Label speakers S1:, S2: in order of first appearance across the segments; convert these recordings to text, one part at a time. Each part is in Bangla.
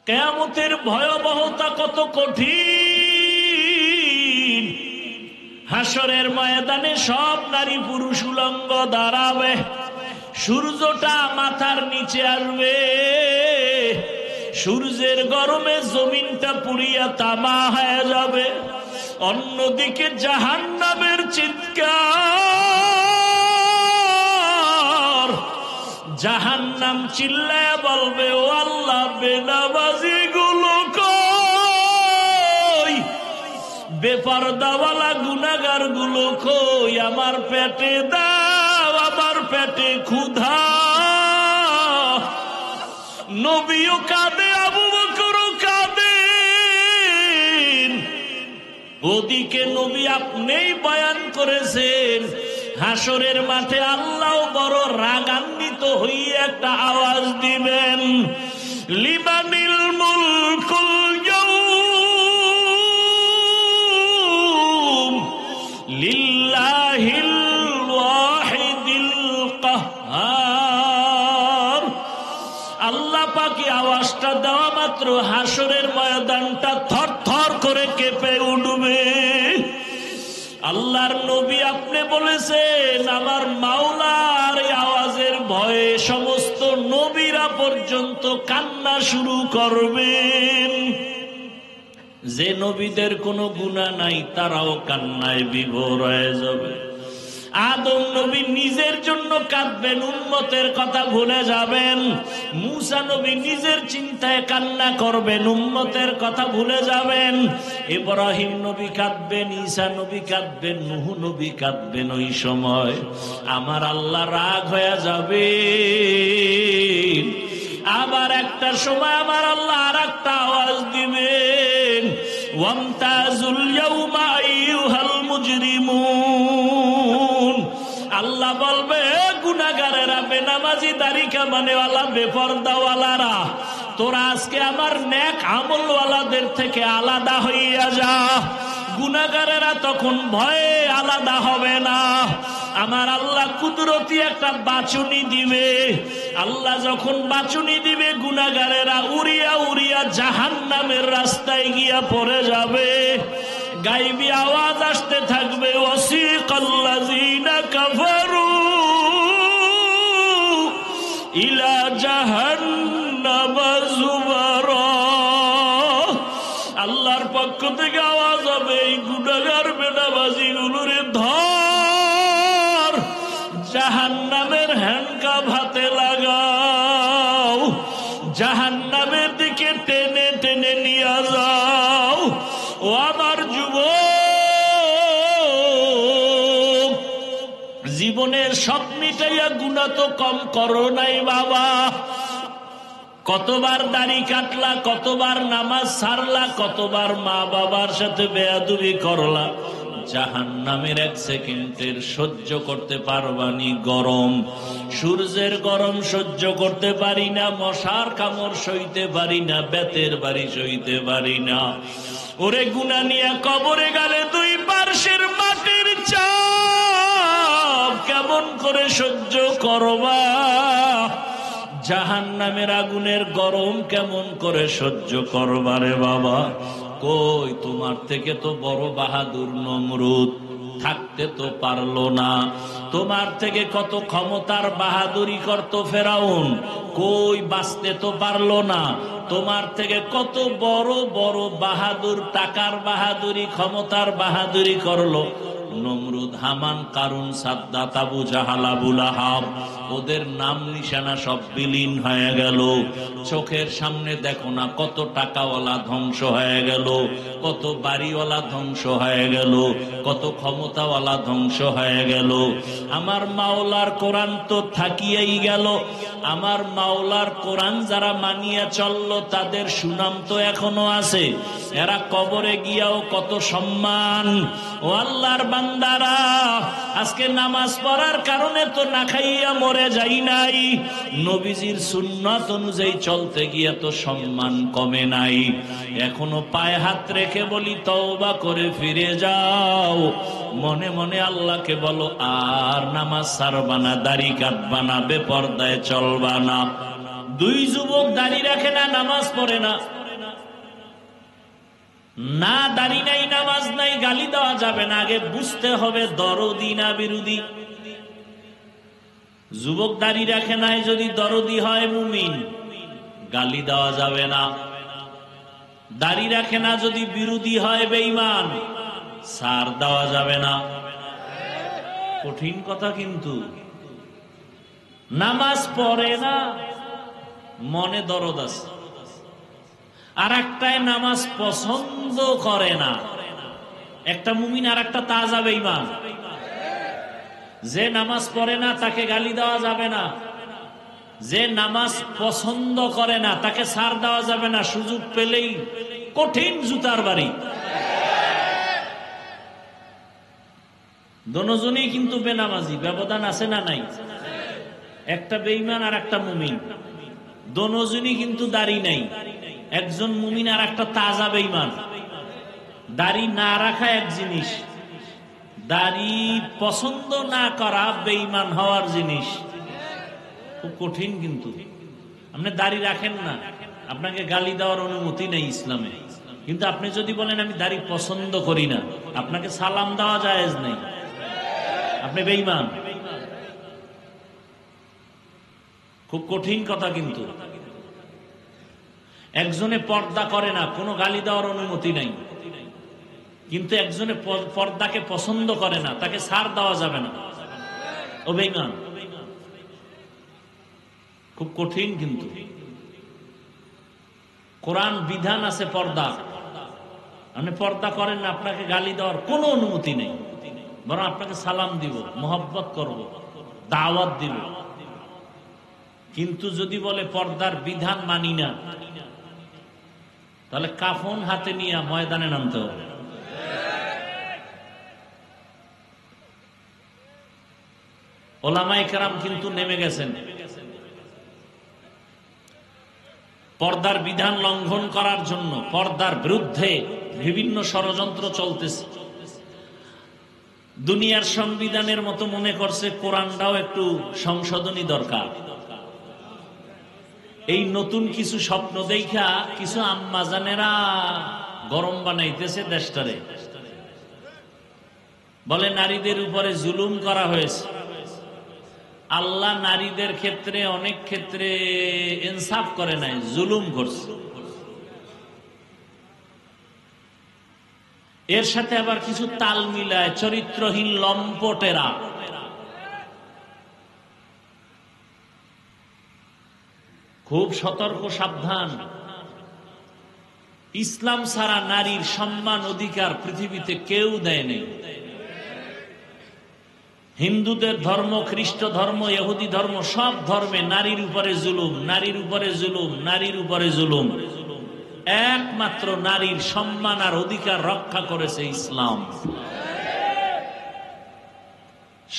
S1: কিয়ামতের ভয়াবহতা কত কঠিন। হাসরের ময়দানে সব নারী পুরুষ উলঙ্গ দাঁড়াবে, সূর্যটা মাথার নিচে আসবে, সূর্যের গরমে জমিনটা পুড়িয়া তামা হয়ে যাবে। অন্যদিকে জাহান্নামের চিৎকার, জাহান্নাম চিল্লায় বলবে, ও আল্লাহ, বেনামাজি গুলো কই, বেপরদাওয়ালা গুনাহগার গুলো কই, আমার পেটে দাও, আমার পেটে ক্ষুধা। নবীও কাঁদে, আবু বকরও কাঁদেন। ওদিকে নবী আপনিই বয়ান করেছেন, হাসরের মাঠে আল্লাহ বড় রাগান্বিত হয়ে একটা আওয়াজ দিবেন, লিমানিল মুলকুল ইয়াউম লিল্লাহিল ওয়াহিদিল কাহ্হার। আল্লাহ পাকি আওয়াজটা দেওয়া মাত্র হাসরের ময়দানটা থরথর করে কেঁপে উঠবে। আল্লাহর নবী আপনি বলেছেন, আমার মাওলার এই আওয়াজের ভয়ে সমস্ত নবীরা পর্যন্ত কান্না শুরু করবেন। যে নবীদের কোনো গুনাহ নাই তারাও কান্নায় বিভোর হয়ে যাবে। আদম নবী নিজের জন্য কাঁদবেন, উম্মতের কথা ভুলে যাবেন। মূসা নবী নিজের চিন্তায় কান্না করবেন, উম্মতের কথা ভুলে যাবেন। ইব্রাহিম নবী কাঁদবেন, ঈসা নবী কাঁদবেন, নূহ নবী কাঁদবেন। ওই সময় আমার আল্লাহ রাগ হয়ে যাবে। আবার একটা সময় আমার আল্লাহ আর একটা আওয়াজ দিবেন, ওয়ামতাজুল ইয়াউমা আইয়ুহাল মুজরিমুন। আল্লাহ বলবে, গুনাহগারেরা, বেনামাজি, দাড়ি কামানেওয়ালা, বেপরদাওয়ালারা, তোরা আজকে আমার নেক আমলওয়ালাদের থেকে আলাদা হইয়া যা। গুনাহগারেরা তখন ভয়ে আলাদা হবে না। আমার আল্লাহ কুদরতি একটা বাচুনি দিবে। আল্লাহ যখন বাচুনি দিবে, গুনাহগারেরা উড়িয়া উড়িয়া জাহান্নামের রাস্তায় গিয়া পড়ে যাবে। গাইবি আওয়াজ আসতে থাকবে, ওয়াসিকাল্লাযীনা কাফারু ইলা জাহান্নামা যুমারা। আল্লাহর পক্ষ থেকে আওয়াজ হবে, এই গুনাহগার বেনামাজি গুলোরে ধর, জাহান্নামের হ্যান্ডকাপ হাতে লাগাও, জাহান্নামের দিকে টেনে টেনে নিয়ে যাও। ও আমার যুবক, জীবনের সব মিটাইয়া গুনাহ তো কম করো নাই বাবা। কতবার দাড়ি কাটলা, কতবার নামাজ ছাড়লা, কতবার মা বাবার সাথে বেয়াদবি করলা। জাহান্নামের এক সেকেন্ডের সহ্য করতে পারবানি গরম, সূর্যের গরম সহ্য করতে পারি না, মশার কামড় সইতে পারি না, বেতের বাড়ি সইতে পারি না। ওরে গুনাহ নিয়ে কবরে গেলে দুই পার্শ্বের মাটির চাপ কেমন করে সহ্য করবা? জাহান্নামের আগুনের গরম কেমন করে সহ্য করবারে বাবা? কই, তোমার থেকে তো বড় বাহাদুর নমরুদ থাকতে তো পারলো না। তোমার থেকে কত ক্ষমতার বাহাদুরি করত ফেরাউন, কই বাঁচতে তো পারলো না। তোমার থেকে কত বড় বড় বাহাদুর, টাকার বাহাদুরি, ক্ষমতার বাহাদুরি করলো নমরুদ, হামান, কারুন, সাদ্দাত, আবু জাহাল, আবু লাহাব। ওদের নাম নিশানা সব বিলীন হয়ে গেল। চোখের সামনে দেখো না কত টাকাওয়ালা ধ্বংস হয়ে গেল, কত বাড়িওয়ালা ধ্বংস হয়ে গেল, কত ক্ষমতাওয়ালা ধ্বংস হয়ে গেল। আমার মাওলার কোরআন তো থাকিয়েই গেল। আমার মাওলার কোরআন যারা মানিয়া চলল তাদের সুনাম তো এখনো আছে। এরা কবরে গিয়াও কত সম্মান। ও আল্লাহর বান্দারা, আজকে নামাজ পড়ার কারণে তো না খাইয়া মরে যাই নাই। নবীজির সুন্নাত অনুযায়ী চলতে গিয়া তো সম্মান কমে নাই। এখনো পায়ে হাত রেখে বলি, তওবা করে ফিরে যাও। মনে মনে আল্লাহকে বলো, আর নামাজ ছাড়বা না, দাড়ি কাটবা না, বেপরদায় চলবা না। দুই যুবক দাড়ি রাখে না, নামাজ পড়ে না। না দাড়ি নাই, নামাজ নাই, গালি দেওয়া যাবে না। আগে বুঝতে হবে দরদি না বিরোধী। যুবক দাড়ি রাখে নাই, যদি দরদি হয় মুমিন, গালি দেওয়া যাবে না। দাড়ি রাখে না যদি বিরোধী হয় বেঈমান, ছাড় দেওয়া যাবে না। কঠিন কথা কিন্তু। নামাজ পড়ে না, মনে দরদ আছে। আর একটাই নামাজ পছন্দ করে না। একটা মুমিন আর একটা তাজা বেঈমান। যে নামাজ পড়ে না তাকে গালি দেওয়া যাবে না, যে নামাজ পছন্দ করে না তাকে ছাড় দেওয়া যাবে না। সুযোগ পেলেই কঠিন জুতার বাড়ি। দোনোজনই কিন্তু বেনামাজি। ব্যবধান আছে না নাই? একটা বেঈমান আর একটা মুমিন, দোনোজনই কিন্তু দাড়ি নাই। একজন মুমিন আর একটা তাজা বেঈমান। দাড়ি না রাখা এক জিনিস, দাড়ি পছন্দ না করা বেঈমান হওয়ার জিনিস। খুব কঠিন কিন্তু। আপনি দাড়ি রাখেন না, আপনাকে গালি দেওয়ার অনুমতি নেই ইসলামে। কিন্তু আপনি যদি বলেন আমি দাড়ি পছন্দ করি না, আপনাকে সালাম দেওয়া জায়েজ নেই, আপনি বেঈমান। খুব কঠিন কথা কিন্তু। একজনে পর্দা করে না, কোনো গালি দেওয়ার অনুমতি নাই। কিন্তু একজনে পর্দাকে পছন্দ করে না, তাকে ছাড় দেওয়া যাবে না, ও বেঈমান। খুব কঠিন কিন্তু। কোরআন বিধান আছে পর্দা। আপনি পর্দা করেন না, আপনাকে গালি দেওয়ার কোনো অনুমতি নেই। বরং আপনাকে সালাম দিব, মোহব্বত করব, দাওয়াত দিব। কিন্তু যদি বলে পর্দার বিধান মানি না, তাহলে কাফন হাতে নিয়ে ময়দানে নামতে হবে। ওলামায়ে কেরাম কিন্তু নেমে গেছেন। পর্দার বিধান লঙ্ঘন করার জন্য পর্দার বিরুদ্ধে বিভিন্ন ষড়যন্ত্র চলতেছে। দুনিয়ার সংবিধানের মতো মনে করছে কোরআনটাও একটু সংশোধনী দরকার। এই নতুন কিছু স্বপ্ন দেখা কিছু আম্মাজানেরা গরম বানাইতেছে দেশটারে। বলে নারীদের উপরে জুলুম করা হয়েছে। আল্লাহ নারীদের ক্ষেত্রে অনেক ক্ষেত্রে ইনসাফ করে নাই, জুলুম করছে। এর সাথে আবার কিছু তাল মিলায় চরিত্রহীন লম্পটেরা। খুব সতর্ক, সাবধান। ইসলাম ছাড়া নারীর সম্মান অধিকার পৃথিবীতে কেউ দেয় নেই। হিন্দুদের ধর্ম, খ্রিস্ট ধর্ম, ইহুদি ধর্ম, সব ধর্মে নারীর উপরে জুলুম, নারীর উপরে জুলুম, নারীর উপরে জুলুম। একমাত্র নারীর সম্মান আর অধিকার রক্ষা করেছে ইসলাম।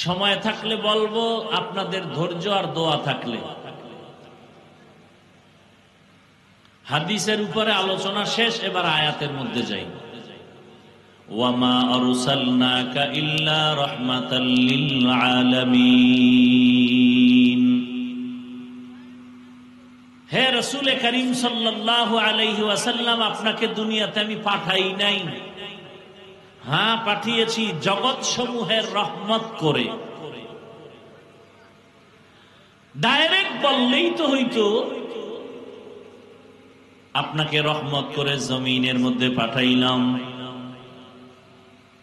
S1: সময় থাকলে বলবো, আপনাদের ধৈর্য আর দোয়া থাকলে। হাদিসের উপরে আলোচনা শেষ, এবার আয়াতের মধ্যে যাই। ওয়ামা আরসালনাকা ইল্লা রাহমাতাল লিল আলামিন। হে রাসূল করিম সাল্লাল্লাহু আলাইহি ওয়াসাল্লাম, আপনাকে দুনিয়াতে আমি পাঠাই নাই। হ্যাঁ, পাঠিয়েছি জগৎ সমূহের রহমত করে। ডাইরেক্ট বললেই তো হইতো, আপনাকে রহমত করে জমিনের মধ্যে পাঠাইলাম।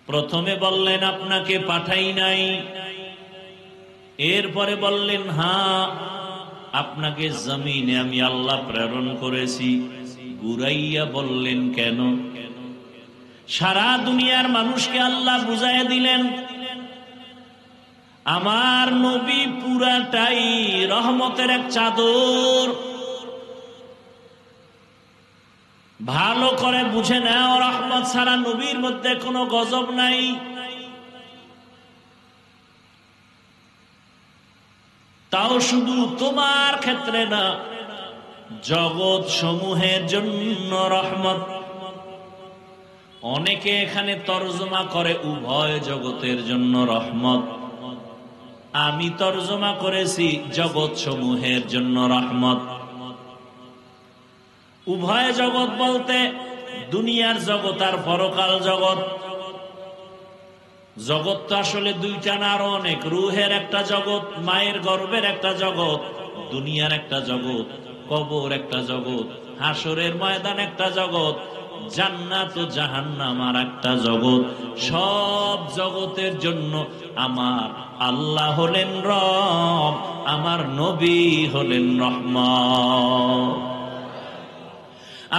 S1: প্রথমে বললেন আপনাকে পাঠাই নাই, এরপরে বললেন হ্যাঁ আপনাকে জমিনে আমি আল্লাহ প্রেরণ করেছি। ঘুরাইয়া বললেন কেন? সারা দুনিয়ার মানুষকে আল্লাহ বুঝাইয়া দিলেন আমার নবী পুরাটাই রহমতের এক চাদর। ভালো করে বুঝে নাও, রহমত ছাড়া নবীর মধ্যে কোনো গজব নাই। তাও শুধু তোমার ক্ষেত্রে না, জগৎ সমূহের জন্য রহমত। অনেকে এখানে তর্জমা করে উভয় জগতের জন্য রহমত। আমি তর্জমা করেছি জগৎ সমূহের জন্য রহমত। উভয় জগৎ বলতে দুনিয়ার জগৎ আর পরকাল জগৎ। জগৎ তো আসলে দুইটা না, আরো অনেক। রুহের একটা জগৎ, মায়ের গর্ভের একটা জগৎ, দুনিয়ার একটা জগৎ, কবর একটা জগৎ, হাসরের ময়দান একটা জগৎ, জান্নাত ও জাহান্নাম আর একটা জগৎ। সব জগতের জন্য আমার আল্লাহ হলেন রব, আমার নবী হলেন রহমত।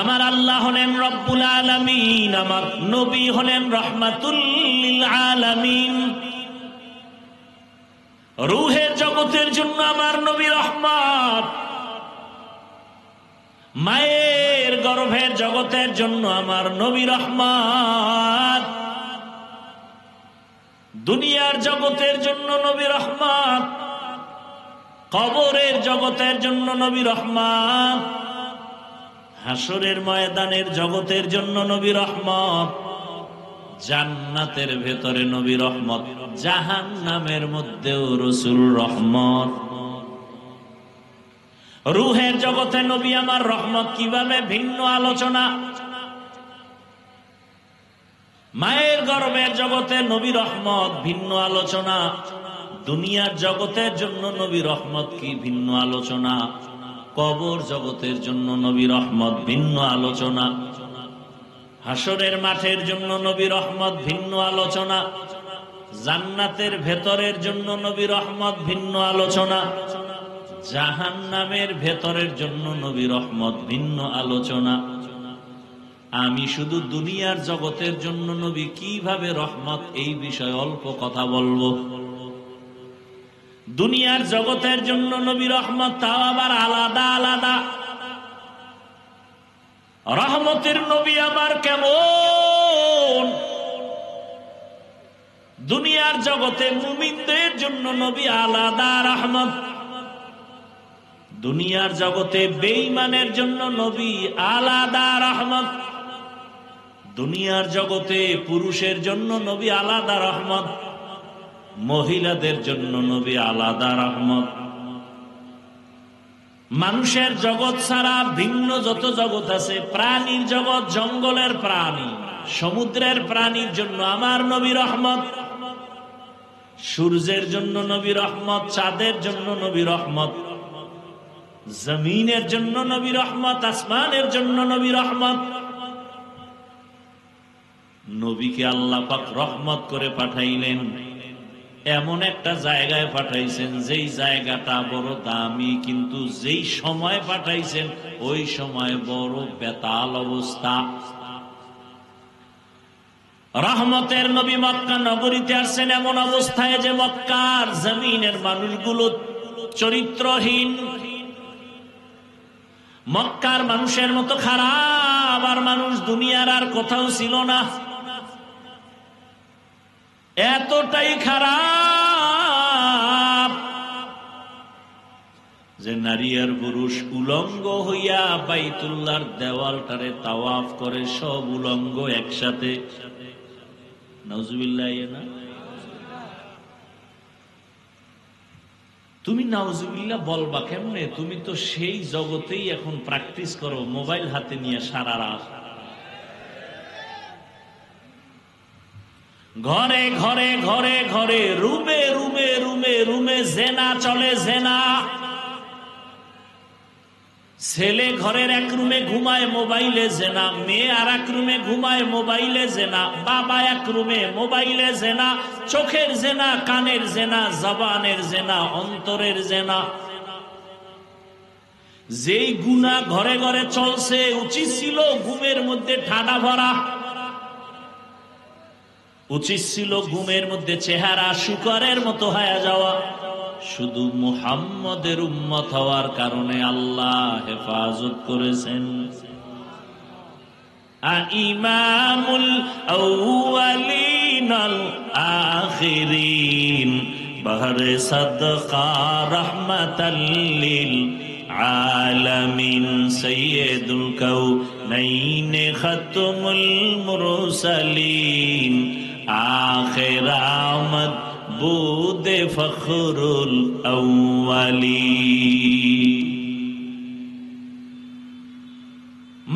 S1: আমার আল্লাহ হলেন রব্বুল আলামিন, আমার নবী হলেন রাহমাতুল লিল আলামিন। রূহের জগতের জন্য আমার নবী রহমত, মায়ের গর্ভের জগতের জন্য আমার নবী রহমত, দুনিয়ার জগতের জন্য নবী রহমত, কবরের জগতের জন্য নবী রহমত, হাসরের ময়দানের জগতের জন্য নবী রহমত, জান্নাতের ভেতরে নবী রহমত, জাহান্নামের মধ্যেও রাসূল রহমত। রূহের জগতে নবী আমার রহমত কিভাবে ভিন্ন আলোচনা। মায়ের গর্ভের জগতে নবী রহমত ভিন্ন আলোচনা, দুনিয়ার জগতের জন্য নবী রহমত কি ভিন্ন আলোচনা, কবর জগতের জন্য নবী রহমত ভিন্ন আলোচনা, হাসরের মাঠের জন্য নবী রহমত ভিন্ন আলোচনা, জান্নাতের ভেতরের জন্য নবী রহমত ভিন্ন আলোচনা, জাহান্নামের ভেতরের জন্য নবী রহমত ভিন্ন আলোচনা। আমি শুধু দুনিয়ার জগতের জন্য নবী কিভাবে রহমত, এই বিষয়ে অল্প কথা বলবো। দুনিয়ার জগতের জন্য নবী রহমত, তাও আবার আলাদা আলাদা। রহমতের নবী আবার কেমন? দুনিয়ার জগতে মুমিনদের জন্য নবী আলাদা রহমত, দুনিয়ার জগতে বেঈমানের জন্য নবী আলাদা রহমত, দুনিয়ার জগতে পুরুষের জন্য নবী আলাদা রহমত, মহিলাদের জন্য নবী আলাদা রহমত। মানুষের জগৎ ছাড়া ভিন্ন যত জগৎ আছে, প্রাণীর জগৎ, জঙ্গলের প্রাণী, সমুদ্রের প্রাণীর জন্য আমার নবী রহমত, সূর্যের জন্য নবী রহমত, চাঁদের জন্য নবী রহমত, জমিনের জন্য নবী রহমত, আসমানের জন্য নবী রহমত। নবীকে আল্লাহ পাক রহমত করে পাঠাইলেন, এমন একটা জায়গায় পাঠাইছেন যেই জায়গাটা বড় দামি, কিন্তু যেই সময় পাঠাইছেন ওই সময় বড় বেতাল অবস্থা। রহমতের নবী মক্কা নগরীতে আসছেন এমন অবস্থায় যে মক্কার জমিনের মানুষগুলো চরিত্রহীন, মক্কার মানুষের মতো খারাপ আর মানুষ দুনিয়ার আর কোথাও ছিল না। এতটাই খারাপ যে নারী আর পুরুষ উলঙ্গ হইয়া বাইতুল্লাহর দেওয়ালটারে তাওয়াফ করে, সব উলঙ্গ একসাথে। নাউজুবিল্লাহ। না তুমি নাউজুবিল্লাহ বলবা কেমনে? তুমি তো সেই জগতেই এখন প্র্যাকটিস করো, মোবাইল হাতে নিয়ে সারা রাত। ঘরে ঘরে ঘরে ঘরে, রুমে রুমে রুমে রুমে জেনা চলে, জেনা। ছেলে ঘরের এক রুমে ঘুমায়, মোবাইলে জেনা। মেয়ে আর এক রুমে ঘুমায়, মোবাইলে জেনা। বাবা এক রুমে, মোবাইলে জেনা। চোখের জেনা, কানের জেনা, জবানের জেনা, অন্তরের জেনা। যেই গুনাহ ঘরে ঘরে চলছে, উচিত ছিল ঘুমের মধ্যে ঠাডা ভরা, উচিত ছিল ঘুমের মধ্যে চেহারা শুকরের মতো হয়ে যাওয়া। শুধু মুহাম্মদের উম্মত হওয়ার কারণে আল্লাহ হেফাজত করেছেন। ইমামুল আউয়ালিন আল আখিরিন, বহরে সাদকা রাহমাতাল লিল আলামিন, সাইয়্যিদুল কাউনাইন খাতমুল মুরসালিন, আখির আমদ বুদে ফখরুল আউয়ালি।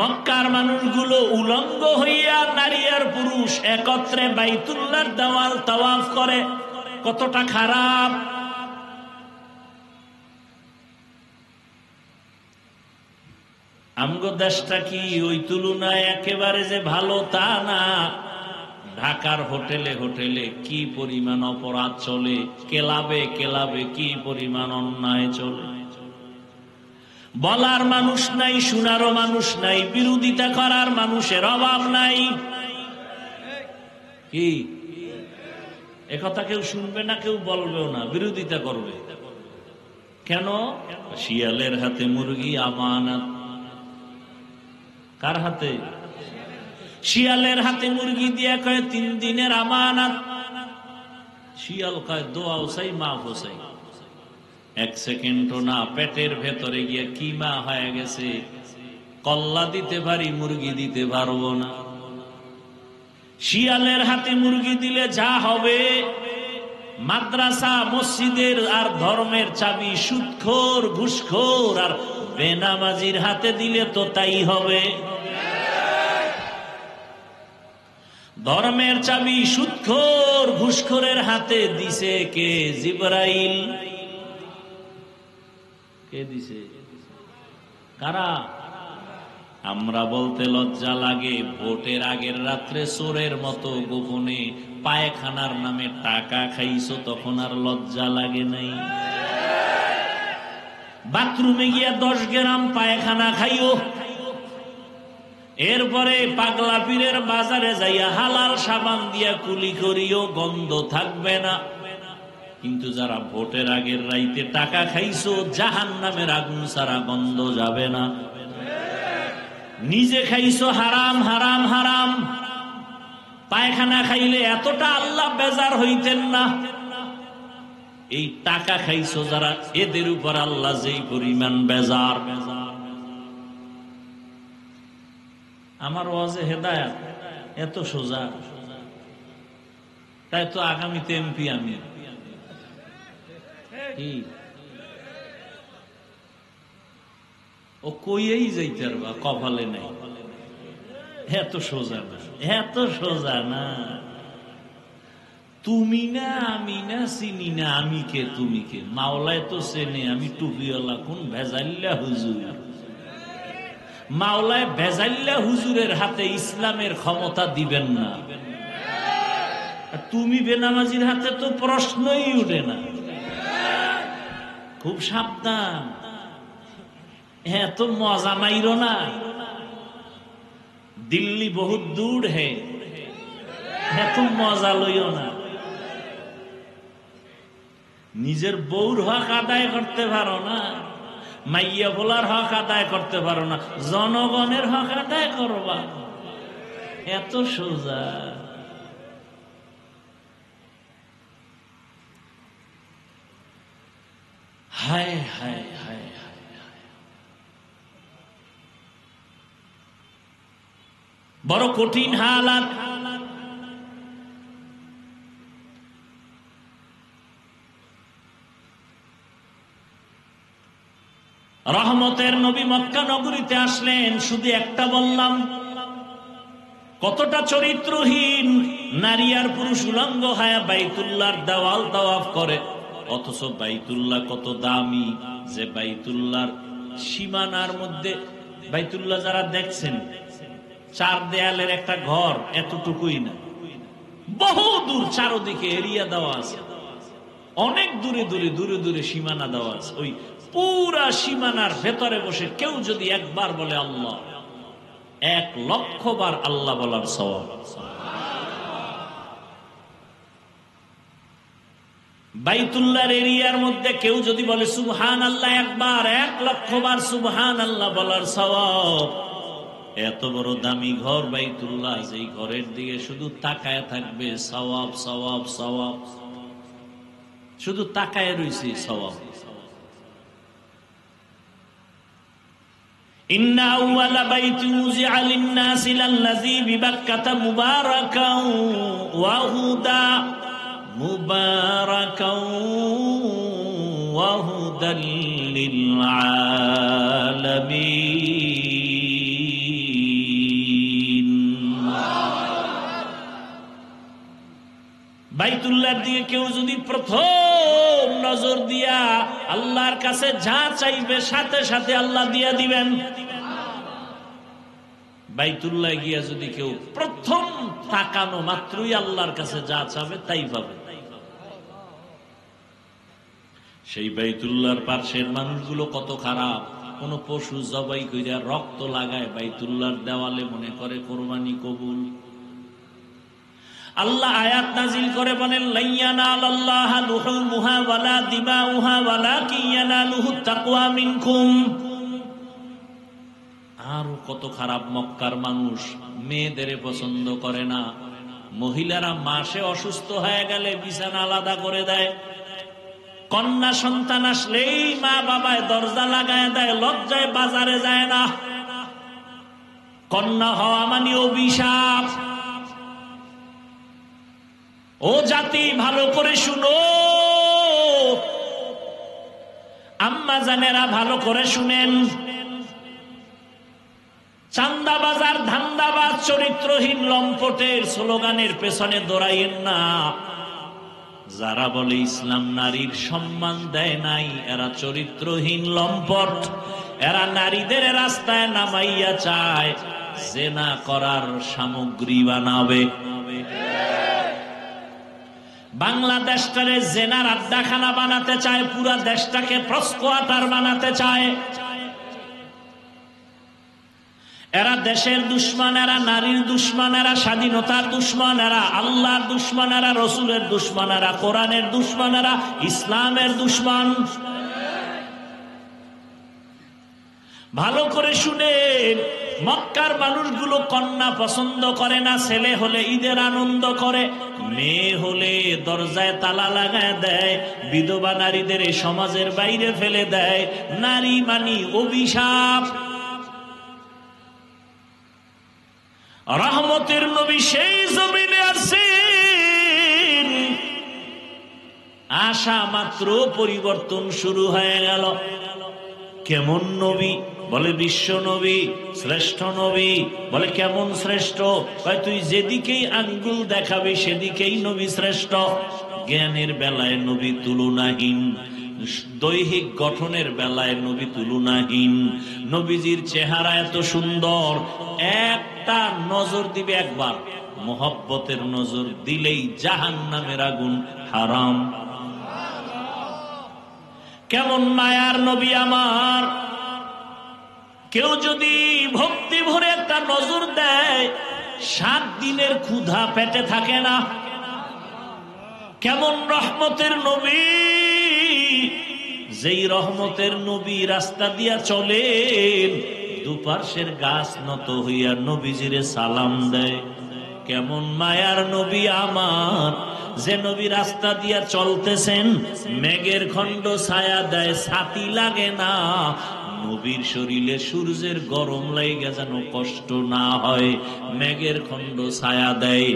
S1: মক্কার মানুষগুলো উলঙ্গ হইয়া নারী আর পুরুষ একত্রে বাইতুল্লাহর দেওয়াল তাওয়াফ করে। কতটা খারাপ! আমগো দেশটা কি ওই তুলনায় একেবারে যে ভালো তা না। ঢাকার হোটেলে হোটেলে কি পরিমাণ অপরাধ চলে, ক্লাবে ক্লাবে কি পরিমাণ অন্যায় চলে। বলার মানুষ নাই, শোনারও মানুষ নাই, বিরোধিতা করার মানুষের অভাব নাই। কি একথা কেউ শুনবে না, কেউ বলবেও না, বিরোধিতা করবে। কেন? শিয়ালের হাতে মুরগি আমানত। কার হাতে? শিয়ালের হাতে মুরগি দিয়া কয় 3 দিনের আমানত। শিয়াল কয় দোয়াও চাই, মাফও চাই। 1 সেকেন্ডও না, পেটের ভেতরে গিয়ে কিমা হয়ে গেছে। কল্লা দিতে পারি, মুরগি দিতে পারবো না। শিয়ালের হাতে মুরগি দিলে যা হবে, মাদ্রাসা মসজিদের আর ধর্মের চাবি সুদখোর ঘুষখোর আর বেনামাজির হাতে দিলে তো তাই হবে। ধর্মের চাবি সুদখোর ঘুষখোরের হাতে দিছে কে? জিবরাইল। কে দিছে? কারা? আমরা বলতে লজ্জা লাগে, ভোটের আগের রাত্রে চোরের মতো গোপনে পায়খানার নামে টাকা খাইছো, তখন আর লজ্জা লাগে নাই? বাথরুমে গিয়া 10 গ্রাম পায়খানা খাইও, এরপরে পাগলা পীরের বাজারে যাইয়া হালাল সাবান দিয়া কুলি করিও, গন্ধ থাকবে না। কিন্তু যারা ভোটের আগের রাইতে টাকা খাইছো, জাহান্নামের আগুন ছাড়া গন্ধ যাবে না। নিজে খাইছো হারাম হারাম হারাম। পায়খানা খাইলে এতটা আল্লাহ বেজার হইতেন না। এই টাকা খাইছো যারা, এদের উপর আল্লাহ যেই পরিমাণ বেজার। আমার ওয়াজে হেদায়েত এত সোজা, তাই তো আগামীতে এমপি আমি। ও কইয়েই যাইতে পারবা, কপালে নাই। এত সোজা না, এত সোজা না। তুমি না আমি না, চিনি না আমি কে তুমি কে, মাওলায় তো চেনে আমি টুপিওয়ালা কোন ভেজাল্লা হুজুর। মাওলায় ভেজাল্লা হুজুরের হাতে ইসলামের ক্ষমতা দিবেন না। তুমি বেনামাজির হাতে তো প্রশ্নই উঠে না। খুব সাবধান, এত মজা মাইরো না। দিল্লি বহুত দূর হে, এত মজা লইও না। নিজের বউর হক আদায় করতে পারো না, মাইয়া বলার হক আদায় করতে পারো না, জনগণের হক আদায় করবা। এত সোজা। হায় হায় হায় হায়, বড় কঠিন হালাত। রহমতের নবী মক্কা নগরীতে আসলেন, শুধু একটা বললাম, কতটা চরিত্রহীন নারী আর পুরুষ উলঙ্গ হয়ে বাইতুল্লাহর দেওয়াল তাওয়াফ করে। অথচ বাইতুল্লাহ কত দামি, যে বাইতুল্লাহর সীমানার মধ্যে, বাইতুল্লাহ যারা দেখছেন 4 দেয়ালের একটা ঘর, এতটুকুই না, বহু দূর চারদিকে এরিয়া দেওয়া আছে, অনেক দূরে দূরে দূরে দূরে সীমানা দেওয়া আছে। ওই পুরা সীমানার ভেতরে বসে কেউ যদি একবার বলে আল্লাহ, 1,00,000 বার আল্লাহ বলার সওয়াব। বাইতুল্লাহর এরিয়ার মধ্যে কেউ যদি বলে সুবহানাল্লাহ একবার, 1,00,000 বার সুবহানাল্লাহ বলার সওয়াব। এত বড় দামি ঘর বাইতুল্লাহ, যেই ঘরের দিকে শুধু তাকায় থাকবে সওয়াব সওয়াব সওয়াব, শুধু তাকায় রইছে সওয়াব। ইন্না আউওয়ালা বাইতি উযিআ লিন-নাসি লাল্লাযী বিবাক্কাতা মুবারাকাও ওয়া হুদা, মুবারাকাও ওয়া হুদাল লিল আলামিন। বাইতুল্লাহর দিকে কেউ যদি প্রথম নজর দিয়া আল্লাহর কাছে যা চাইবে সাথে সাথে আল্লাহ দিয়া দিবেন। বাইতুল্লাহ গিয়া যদি কেউ প্রথম তাকানো মাত্রই আল্লাহর কাছে যা চাবে তাই পাবে। সেই বাইতুল্লাহর পাশের মানুষগুলো কত খারাপ, কোন পশু জবাই কইরা রক্ত লাগায় বাইতুল্লাহর দেওয়ালে, মনে করে কোরবানি কবুল। আল্লাহ আয়াত নাজিল করে বলেন, লাইয়ানালাল্লাহা লুহুমুহা ওয়ালা দিমাউহা ওয়ালাকিন ইয়ানালুহুত তাকওয়া মিনকুম। আর কত খারাপ, মক্কার মানুষ মেয়েদের পছন্দ করে না। মহিলারা মাসে অসুস্থ হয়ে গেলে বিছানা আলাদা করে দেয়। কন্যা সন্তান আসলেই মা বাবায় দরজা লাগায় দেয়, লজ্জায় বাজারে যায় না। কন্যা হওয়া মানে অভিশাপ। ও জাতি, ভালো করে শুনো, আম্মা জানেরা ভালো করে শুনেন। চান্দাবাজার, ধান্দাবাজ, চরিত্রহীন লম্পটের স্লোগানের পেছনে দৌড়াইয়েন না। যারা বলে ইসলাম নারীর সম্মান দেয় নাই, এরা চরিত্রহীন লম্পট। এরা নারীদের রাস্তায় নামাইয়া চায় জেনা করার সামগ্রী বানাবে। বাংলাদেশটারে জেনার আড্ডাখানা বানাতে চায়, পুরা দেশটাকে প্রস্কোয়াটার বানাতে চায়। এরা দেশের দুশ্মন, এরা নারীর দুশ্মন, এরা স্বাধীনতার দুশ্মন, এরা আল্লাহর দুশ্মন, এরা রসুলের দুশ্মন, এরা কোরআনের দুশ্মন, এরা ইসলামের দুশ্মন। ভালো করে শুনেন, মক্কার মানুষগুলো কন্যা পছন্দ করে না। ছেলে হলে ঈদের আনন্দ করে, মেয়ে হলে দরজায় তালা লাগায় দেয়। বিধবা নারীদের এই সমাজের বাইরে ফেলে দেয়। নারী মানি অভিশাপ। রহমতের নবী সেই জমিনে আসেন, আসা মাত্র পরিবর্তন শুরু হয়ে গেল। কেমন নবী? বলে বিশ্ব নবী, শ্রেষ্ঠ নবী। বলে কেমন শ্রেষ্ঠ? তুই যেদিকেই আঙ্গুল দেখাবি সেদিকেই নবী শ্রেষ্ঠ। জ্ঞানের বেলায় নবী তুলনাহীন, দৈহিক গঠনের বেলায় নবী তুলনাহীন। নবীজির চেহারা এত সুন্দর, একটা নজর দিবে একবার, মোহব্বতের নজর দিলেই জাহান্নামের আগুন হারাম। কেমন মায়ার নবী আমার! কেউ যদি ভক্তি ভরে একটা নজর দেয়, 7 দিনের ক্ষুধা পেটে থাকে না। কেমন রহমতের নবী! যেই রহমতের নবী রাস্তা দিয়া চলেন, দুপার্শ্বের গাছ নত হইয়া নবীজিরে সালাম দেয়। কেমন মায়ার নবী আমার! যে নবী রাস্তা দিয়া চলতেছেন, মেঘের খণ্ড ছায়া দেয়, ছাতি লাগে না। নবীর শরীরে সূর্যের গরম লাগে যেন কষ্ট না হয়, মেঘের খণ্ড ছায়া দেয়।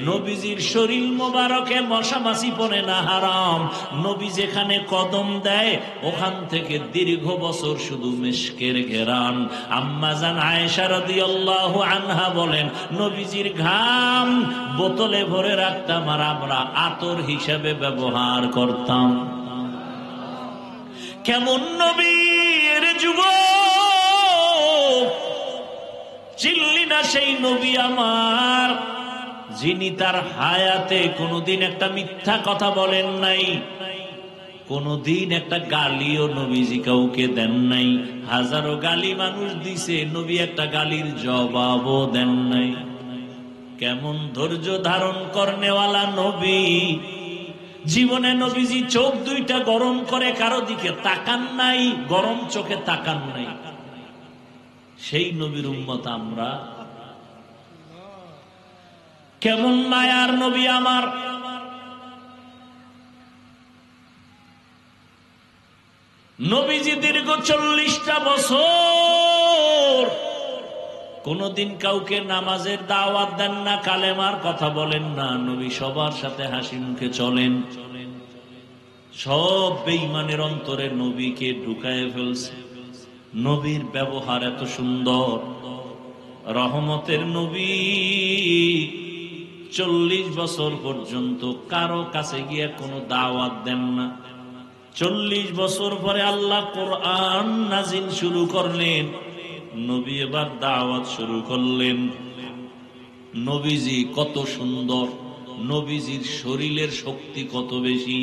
S1: নবীজির শরীর মোবারকে মশা মাছি পড়ে না, হারাম। নবী যেখানে কদম দেয়, ওখান থেকে দীর্ঘ বছর শুধু মিশকের ঘেরান। আম্মা জান আয়েশা রাদিয়াল্লাহু আনহা বলেন, নবীজির ঘাম বোতলে ভরে রাখতাম আর আমরা আতর হিসেবে ব্যবহার করতাম। কেমন নবী রে যুবক! চিনলি না সেই নবী আমার, যিনি তার হায়াতে কোনদিন একটা মিথ্যা কথা বলেন নাই, কোনদিন একটা গালিও নবীজি কাউকে দেন নাই। হাজারো গালি মানুষ দিছে, নবী একটা গালির জবাবও দেন নাই। কেমন ধৈর্য ধারণ করনেওয়ালা নবী! জীবনে নবীজি চোখ দুইটা গরম করে কারো দিকে তাকান নাই, গরম চোখে তাকান নাই। সেই নবীর উম্মত আমরা। কেমন মায়ার নবী আমার! নবীজি দীর্ঘ 40টা বছর কোনদিন কাউকে নামাজের দাওয়াত দেন না, কালেমার কথা বলেন না। নবী সবার সাথে হাসি মুখে চলেন। সব বেঈমানের অন্তরে নবীকে ঢুকায় ফেলছে। নবীর ব্যবহার এত সুন্দর, রহমতের নবী। 40 বছর পর্যন্ত কারো কাছে গিয়ে কোনো দাওয়াত দেন না। 40 বছর পরে আল্লাহ কোরআন নাজিল শুরু করলেন, নবী এবার দাওয়াত শুরু করলেন। নবীজি কত সুন্দর, নবীজির শরীরের শক্তি কত বেশি।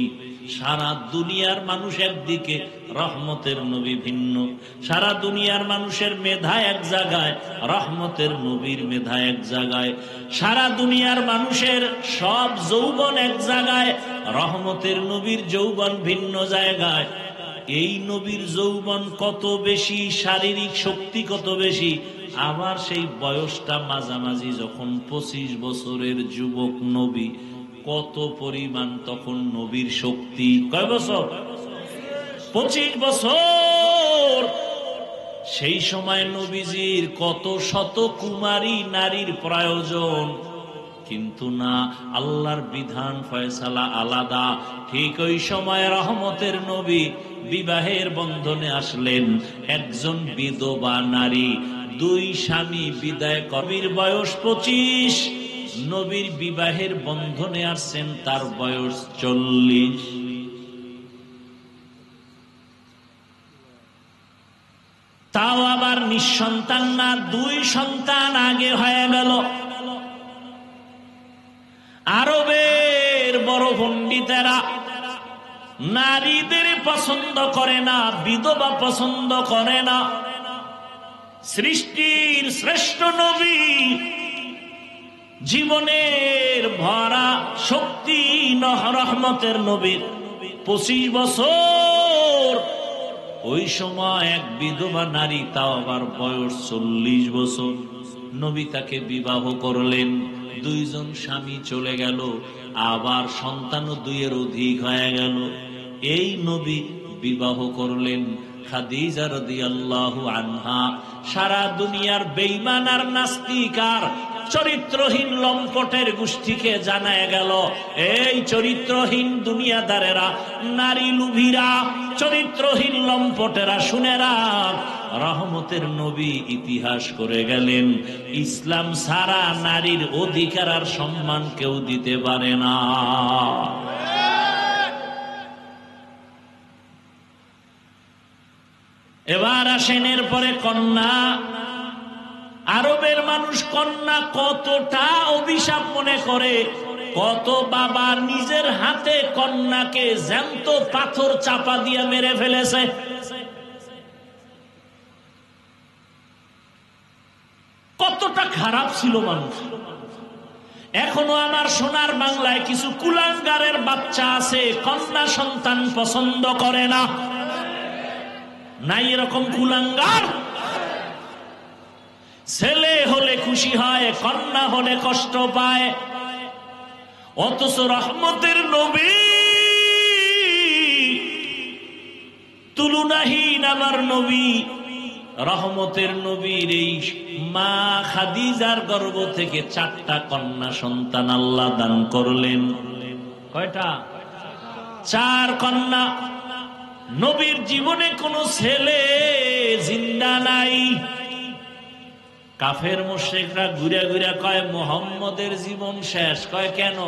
S1: সারা দুনিয়ার মানুষ একদিকে, রহমতের নবী ভিন্ন। সারা দুনিয়ার মানুষের মেধা এক জায়গায়, রহমতের নবীর মেধা এক জায়গায়। সারা দুনিয়ার মানুষের সব যৌবন এক জায়গায়, রহমতের নবীর যৌবন ভিন্ন জায়গায়। এই নবীর যৌবন কত বেশি, শারীরিক শক্তি কত বেশি, আবার সেই বয়সটা মাঝামাঝি যখন 25 বছরের যুবক নবী, কত পরিমাণ তখন নবীর শক্তি। কয় বছর? 25 বছর। সেই সময় নবীজির কত শত কুমারী নারীর প্রয়োজন, কিন্তু না, আল্লাহর বিধান ফয়সালা আলাদা। ঠিক ওই সময় রহমতের নবী বিবাহের বন্ধনে আসলেন। একজন বিধবা নারী, 2 স্বামী বিদায়, কবির বয়স 25, নবীর বিবাহের বন্ধনে আসছেন, তার বয়স 40। তাও আবার নিঃসন্তান না, 2 সন্তান আগে হয়ে গেল। আরবের বড় পণ্ডিতেরা নারীদের পছন্দ করে না, বিধবা পছন্দ করে না। সৃষ্টির শ্রেষ্ঠ নবী, জীবনের ভরা শক্তি রহমতের নবীর 25 বছর। ওই সময় এক বিধবা নারী, তাও আবার বয়স 40 বছর, নবী তাকে বিবাহ করলেন। 2 জন স্বামী চলে গেল, আবার সন্তানও 2 এর অধিক হয়ে গেল। এই নবী বিবাহ করলেন খাদিজা রাদিয়াল্লাহু আনহা। সারা দুনিয়ার বেঈমান আর নাস্তিক আর চরিত্রহীন লম্পটের গোষ্ঠীকে জানায় গেল, এই চরিত্রহীন দুনিয়াদারেরা, নারী লুভিরা, চরিত্রহীন লম্পটেরা, শুনেরা, রহমতের নবী ইতিহাস করে গেলেন, ইসলাম ছাড়া নারীর অধিকার আর সম্মান কেউ দিতে পারে না। এবার আসেন এরপরে কন্যা। আরবের মানুষ কন্যা কতটা অভিশাপ মনে করে, কত বাবা নিজের হাতে কন্যাকে জ্যান্ত পাথর চাপা দিয়ে মেরে ফেলেছে। কতটা খারাপ ছিল মানুষ। এখনো আমার সোনার বাংলায় কিছু কুলাঙ্গারের বাচ্চা আছে, কন্যা সন্তান পছন্দ করে না। নাই এরকম কুলাঙ্গার? ছেলে হলে খুশি হয়, কন্যা হলে কষ্ট পায়। অথচ রহমতের নবী, তুলনাহীন আমার নবী, রহমতের নবীর এই মা খাদিজার গর্ভ থেকে 4টা কন্যা সন্তান আল্লাহ দান করলেন। কয়টা? 4 কন্যা। নবীর জীবনে কোনো ছেলে জিন্দা নাই। কাফের মুশরিকরা ঘুরে ঘুরে কয় মুহাম্মদের জীবন শেষ। কয় কেন?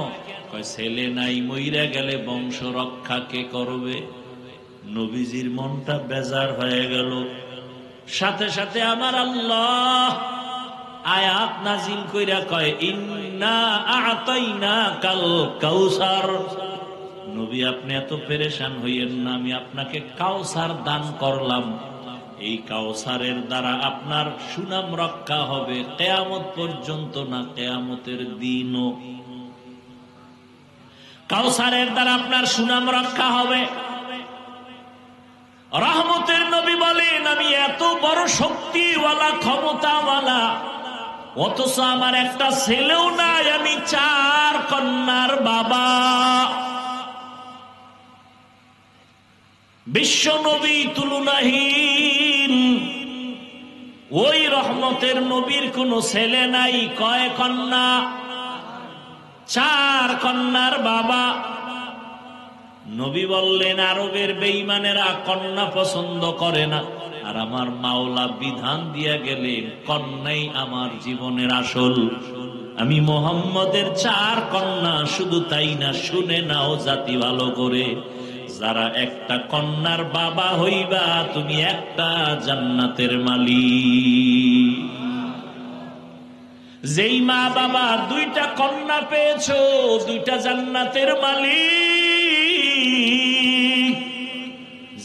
S1: কয় ছেলে নাই, মইরা গেলে বংশ রক্ষা কে করবে? নবীজির মনটা বেজার হয়ে গেল। সাথে সাথে আমার আল্লাহ আয়াত নাজিল কইরা কয় ইন্না আ'তাইনাকাল কাউসার। নবী আপনি এত পেরেশান হইয়েন না, আমি আপনাকে কাউসার দান করলাম। এই কাউসারের দ্বারা আপনার সুনাম রক্ষা হবে কিয়ামত পর্যন্ত, না কিয়ামতের দিনও। কাউসারের দ্বারা আপনার সুনাম রক্ষা হবে। রহমতের নবী বলেন আমি এত বড় শক্তিওয়ালা, ক্ষমতাওয়ালা, অথচ আমার একটা ছেলেও নাই, আমি 4 কন্যার বাবা। বিশ্ব নবী তুলনাহীন, ওই রহমতের নবীর কোন ছেলে নাই। কয় কন্যা? 4 কন্যার বাবা। নবী বললেন আরবের বেঈমানেরা কন্যা পছন্দ করে না, আর আমার মাওলা বিধান দিয়া গেলেন কন্যাই আমার জীবনের আসল। আমি মুহাম্মদের 4 কন্যা, শুধু তাই না, শুনে নাও জাতি ভালো করে, যারা একটা কন্যার বাবা হইবা তুমি একটা জান্নাতের মালিক। যেই মা বাবা 2টা কন্যা পেয়েছো, 2টা জান্নাতের মালিক।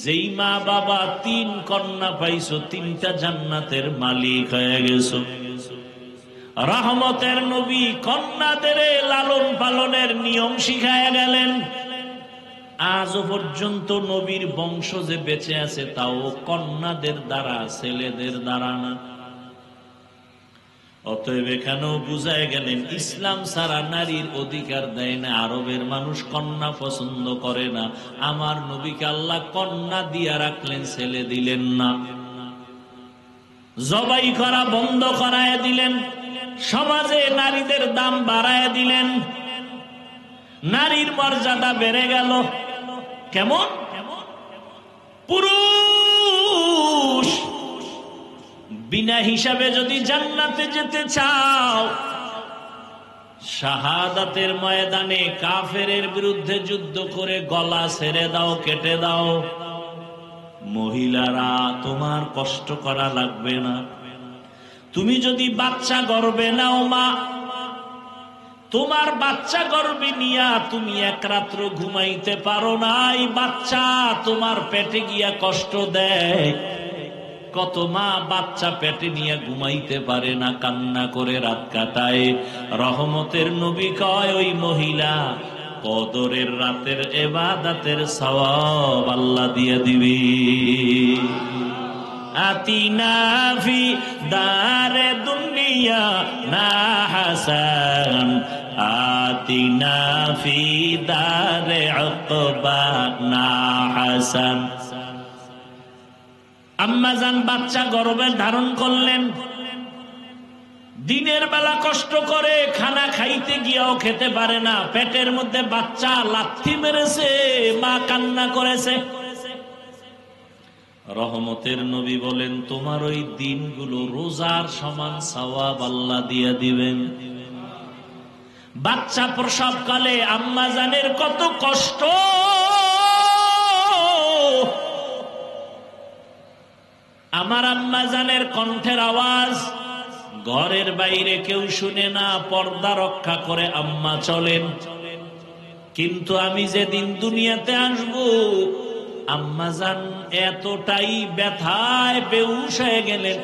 S1: যেই মা বাবা 3 কন্যা পাইছো, 3টা জান্নাতের মালিক হয়ে গেছো। রহমতের নবী কন্যাদের লালন পালনের নিয়ম শিখায়া গেলেন। আজও পর্যন্ত নবীর বংশ যে বেঁচে আছে তাও কন্যাদের দ্বারা, ছেলেদের দ্বারা না। অতএব এখানেও বুঝায় গেলেন ইসলাম ছাড়া নারীর অধিকার দেয় না। আরবের মানুষ কন্যা পছন্দ করে না, আমার নবীকে আল্লাহ কন্যা দিয়া রাখলেন, ছেলে দিলেন না। জবাই করা বন্ধ করায় দিলেন, সমাজে নারীদের দাম বাড়ায় দিলেন, নারীর মর্যাদা বেড়ে গেল। কেমন? পুরুষ বিনা হিসাবে যদি জান্নাতে যেতে চাও, শাহাদাতের ময়দানে কাফেরের বিরুদ্ধে যুদ্ধ করে গলা ছেড়ে দাও, কেটে দাও। মহিলারা তোমার কষ্ট করা লাগবে না। তুমি যদি বাচ্চা গর্ভে নাও, মা তোমার বাচ্চা গর্ভে নিয়া তুমি এক রাত্র ঘুমাইতে পারো না, এই বাচ্চা তোমার পেটে গিয়া কষ্ট দেয়। কত মা বাচ্চা পেটে নিয়ে ঘুমাইতে পারে না, কান্না করে রাত কাটায়। রহমতের নবী কয় ওই মহিলা কদরের রাতের ইবাদতের সওয়াব আল্লাহ দিয়ে দিবি। আতিনা ফি দারে দুনিয়া না হাসান, আতিনা ফি দারে উকবা না হাসান। আম্মাজান বাচ্চা গর্ভে ধারণ করলেন, দিনের বেলা কষ্ট করে খানা খাইতে গিয়াও খেতে পারে না, পেটের মধ্যে বাচ্চা লাথি মেরেছে, মা কান্না করেছে। রহমতের নবী বলেন তোমার ওই দিনগুলো রোজার সমান সওয়াব আল্লাহ দিয়ে দিবেন। বাচ্চা প্রসবকালে আম্মাজানের কত কষ্ট, আমার আম্মাজানের কণ্ঠের আওয়াজ ঘরের বাইরে কেউ শুনে না, পর্দা রক্ষা করে আম্মা চলেন। কিন্তু আমি যেদিন দুনিয়াতে আসব, আম্মাজান এতটাই ব্যথায় বেহুশ হয়ে গেলেন,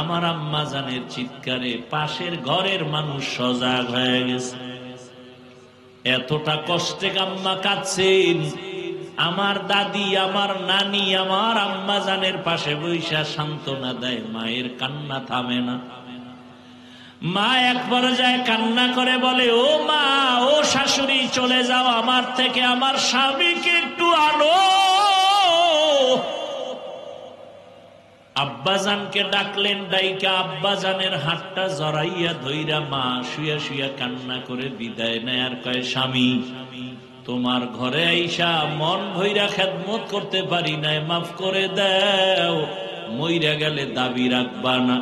S1: আমার আম্মাজানের চিৎকারে পাশের ঘরের মানুষ সজাগ হয়ে গেছে। এতটা কষ্টে আম্মা কাঁদছেন। আমার দাদি, আমার নানি, আমার আম্মাজানের পাশে বৈশা সান্ত্বনা দেয়, মায়ের কান্না থামে না। মা এক পর্যায়ে কান্না করে বলে, ও মা, ও শাশুড়ি, চলে যাও আমার থেকে, আমার স্বামীকে একটু আনো। আব্বাজানকে ডাকলেন, ডাইকা আব্বাজানের হাতটা জড়াইয়া ধইরা মা শুয়া শুয়া কান্না করে বিদায় নেয়। আর কয়, স্বামী, তোমার ঘরে আইসা মন ভইরা খেদমত করতে পারি নাই, মাফ করে দাও, মইরা গেলে দাবি রাখবা না।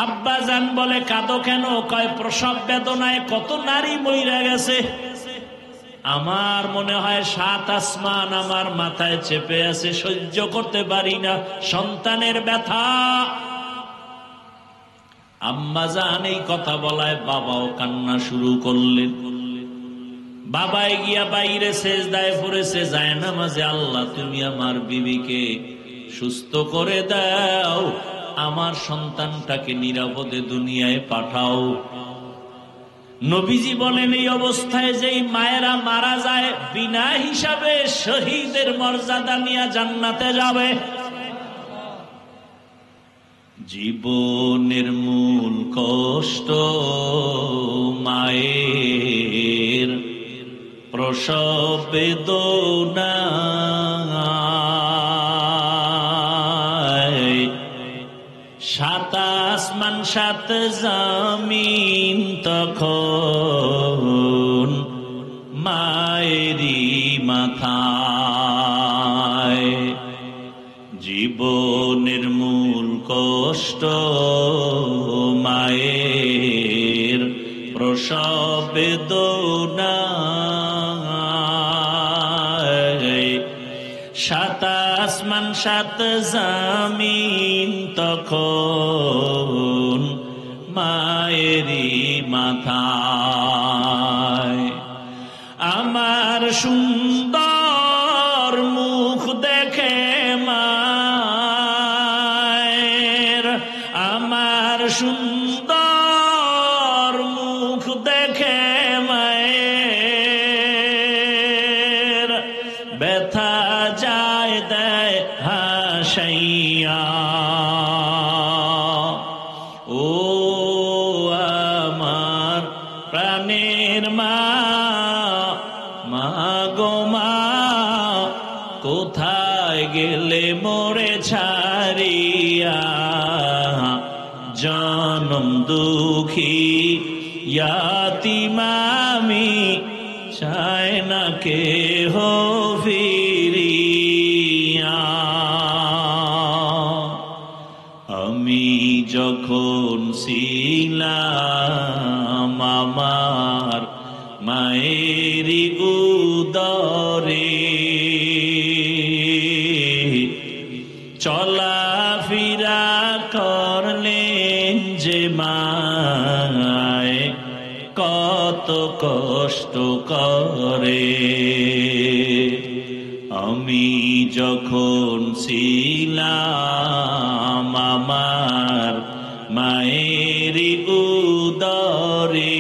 S1: আব্বাজান বলে, কাঁদো কেন? কয়, প্রসব বেদনায় কত নারী মইরা গেছে, আমার মনে হয় 7 আসমান আমার মাথায় চেপে আছে, সহ্য করতে পারি না সন্তানের ব্যথা। আম্মাজান এই কথা বলায় বাবাও কান্না শুরু করলেন। বাবা গিয়া বাইরে সেজদায় পড়েছে, যায় নামাজে, আল্লাহ তুমি আমার বিবিকে সুস্থ করে দাও, আমার সন্তানটাকে নিরাপদে দুনিয়ায় পাঠাও। নবীজি বলেন, এই অবস্থায় যেই মায়েরা মারা যায়, বিনা হিসাবে শহীদের মর্যাদা নিয়ে জান্নাতে যাবে। জীবনের মূল কষ্ট মায়ের, প্রসব বেদনা, 7 আসমান 7 জমিন তখন মায়েরই মাথায়। জীবনের মূল কষ্ট মায়ের, সব বেদনায়, সাত আসমান সাত জামিন তখন মায়েরই মাথায়। আমার সুন্দর মুখ দেখে মায়ের, আমার সুন্দর মুখ দেখে মায়ের ব্যথা যায় দেয় হাসাইয়া। ও আমার প্রাণের মা, মা গো মা, কোথায় গেলে মোরে ছাড়িয়া? জনম দুঃখী ইয়াতীম আমি, চায় না কেহ ফিরিয়া। আমি যখন ছিলাম আমার মায়েরই উদরে, চলাফেরা করলেন যে মায় কত কষ্ট করে। আমি যখন ছিলাম আমার মায়েরই উদরে,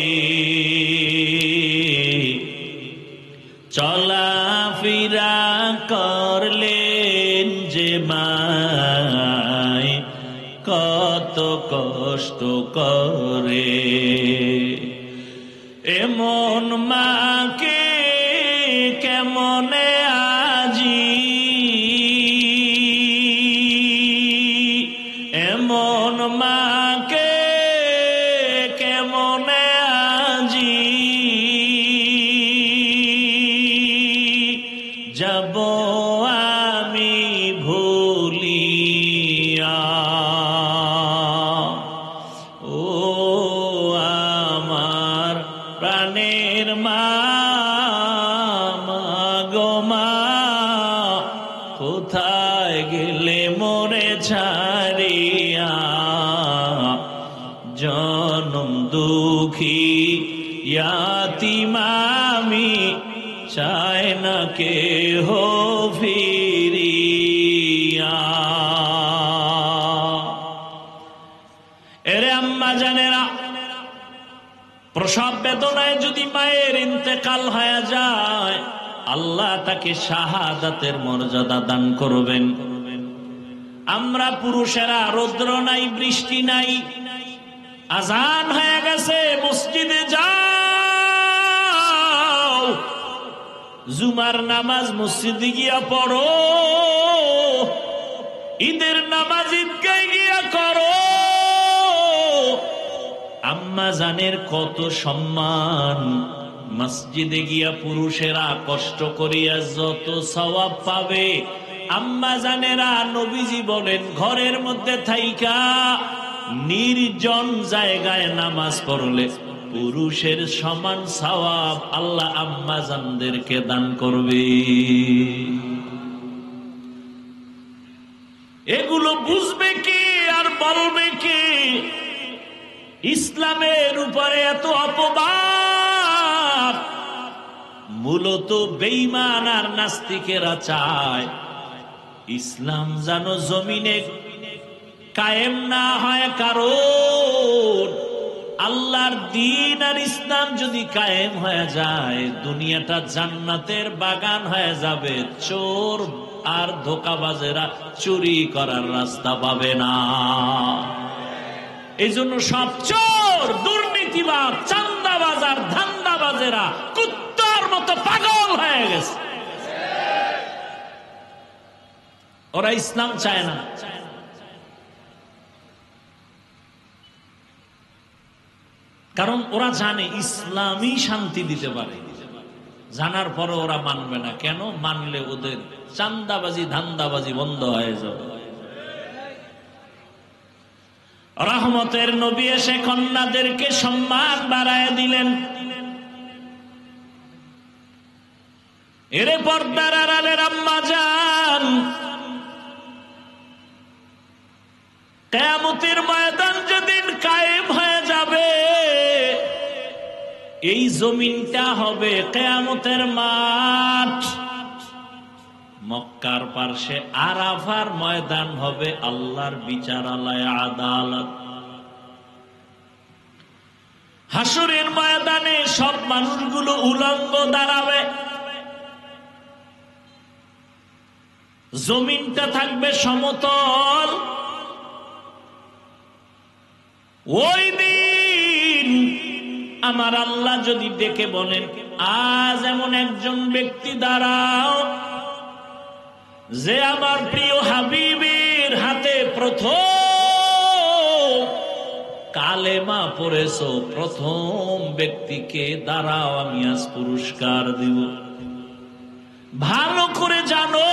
S1: চলাফেরা করলেন যে মায় কত কষ্ট করে। এমন মাকে কেমনে আজি, এমন মাকে কেমনে আজি যাব আমি ভুলিয়া। ও আমার প্রাণের মা, মা গো মা, কোথায় গেলে মোরে ছাড়িয়া? জনম দুঃখী ইয়াতীম আমি, চায় না কেহ ফিরিয়া। এরে আম্মা জানেরা, প্রসব বেদনায় যদি মায়ের ইন্তেকাল হয়ে যায়, আল্লাহ তাকে শাহাদাতের মর্যাদা দান করবেন। আমরা পুরুষেরা রৌদ্র নাই, বৃষ্টি নাই, আজান হয়ে গেছে, মসজিদে যাও, জুমার নামাজ মসজিদে গিয়া পড়ো, ঈদের নামাজ ঈদগায় গিয়া করো। আম্মা জানের কত সম্মান, মসজিদে গিয়া পুরুষেরা কষ্ট করিয়া যত সওয়াব পাবে, আম্মা জানেরা নবীজি বলেন ঘরের মধ্যে থাইকা নির্জন জায়গায় নামাজ পড়লে পুরুষের সমান সওয়াব আল্লাহ আম্মা জানদেরকে দান করবে। এগুলো বুঝবে কে আর বলবে কে? ইসলামের উপরে এত অপবাদ মূলত বেঈমান আর নাস্তিকেরা চায় ইসলাম যেন জমিনে কায়েম না হয়, কারণ আল্লাহর দ্বীন আর ইসলাম যদি কায়েম হয়ে যায় দুনিয়াটা জান্নাতের বাগান হয়ে যাবে, চোর আর ধোঁকাবাজেরা চুরি করার রাস্তা পাবে না। এই জন্য সব চোর, দুর্নীতিবাজ, চাঁদাবাজ আর ধান্দাবাজেরা কুত্তার মতো পাগল হয়ে গেছে। ওরা ইসলাম চায় না। কারণ ওরা জানে ইসলামই শান্তি দিতে পারে, জানার পরে ওরা মানবে না। কেন মানলে ওদের চাঁদাবাজি ধান্দাবাজি বন্ধ হয়ে যাবে। রহমতের নবী এসে কন্যাদেরকে সম্মান বাড়ায় দিলেন। এরে পর্দার আড়ালের আম্মা জান, কিয়ামতের ময়দান যেদিন কায়েম হয়ে যাবে, এই জমিনটা হবে কিয়ামতের মাঠ। মক্কার পার্শ্বে আরাফার ময়দান হবে আল্লাহর বিচারালয়, আদালত। হাসরের ময়দানে সব মানুষগুলো উলঙ্গ দাঁড়াবে, জমিনটা থাকবে সমতল। ওই দিন আমার আল্লাহ যদি ডেকে বলেন, আজ এমন একজন ব্যক্তি দাঁড়াও যে আমার প্রিয় হাবিবের হাতে প্রথম কালেমা পড়েছো, প্রথম ব্যক্তিকে দাঁড়াও, আমি আজ পুরস্কার দিব। ভালো করে জানো,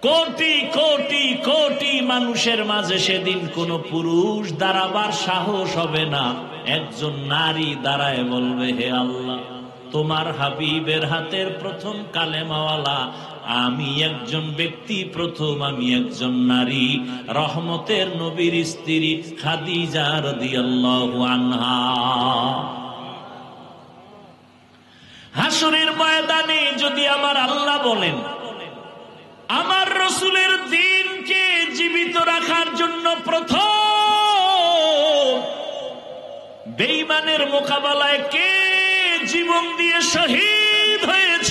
S1: কোটি কোটি কোটি মানুষের মাঝে সেদিন কোন পুরুষ দাঁড়াবার সাহস হবে না। একজন নারী দাঁড়ায় বলবে, হে আল্লাহ, তোমার হাবিবের হাতের প্রথম কালেমাওয়ালা আমি একজন ব্যক্তি, প্রথম আমি একজন নারী, রহমতের নবীর স্ত্রী খাদিজা রাদিয়াল্লাহু আনহা। হাসরের ময়দানে যদি আমার আল্লাহ বলেন, আমার রসুলের দ্বীনকে জীবিত রাখার জন্য প্রথম বেঈমানের মোকাবেলায় কে জীবন দিয়ে শহীদ হয়েছ,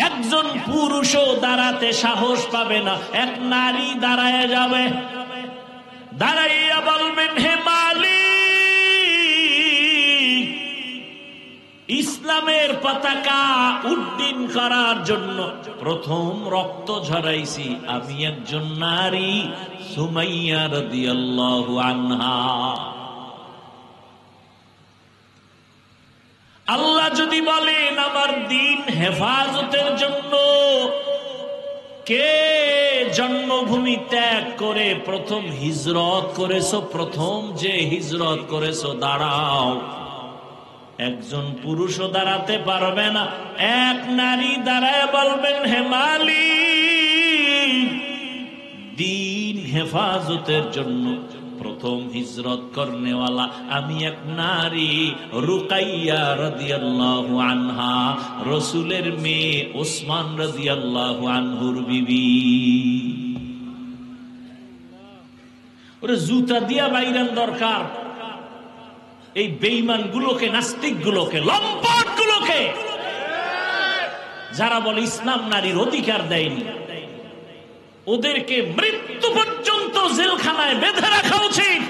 S1: একজন পুরুষও দাঁড়াতে সাহস পাবে না, এক নারী দাঁড়ায় যাবে। দাঁড়াইয়া বলবেন, হে মালিক, ইসলামের পতাকা উড্ডীন করার জন্য প্রথম রক্ত ঝরাইছি আমি একজন নারী, সুমাইয়া রাদিয়াল্লাহু আনহা। আল্লাহ যদি বলেন, আমার দ্বীন হেফাজতের জন্য কে জন্মভূমি ত্যাগ করে প্রথম হিজরত করেছো, প্রথম যে হিজরত করেছো, দাঁড়াও। একজন পুরুষও দাঁড়াতে পারবে না, এক নারী দাঁড়ায় বলবেন, হে মালিক, দ্বীন হেফাজতের জন্য প্রথম হিজরত করনেওয়ালা আমি এক নারী, রুকাইয়া রাদিয়াল্লাহু আনহা, রসুলের মেয়ে, ওসমান রাদিয়াল্লাহু আনহুর বিবি। ওরে জুতা দিয়া বাইরান দরকার এই বেঈমান গুলোকে, নাস্তিক গুলোকে, লম্পট গুলোকে, যারা বলে ইসলাম নারীর অধিকার দেয়নি। ওদেরকে মৃত্যু পর্যন্ত জেলখানায় বেঁধে রাখা উচিত।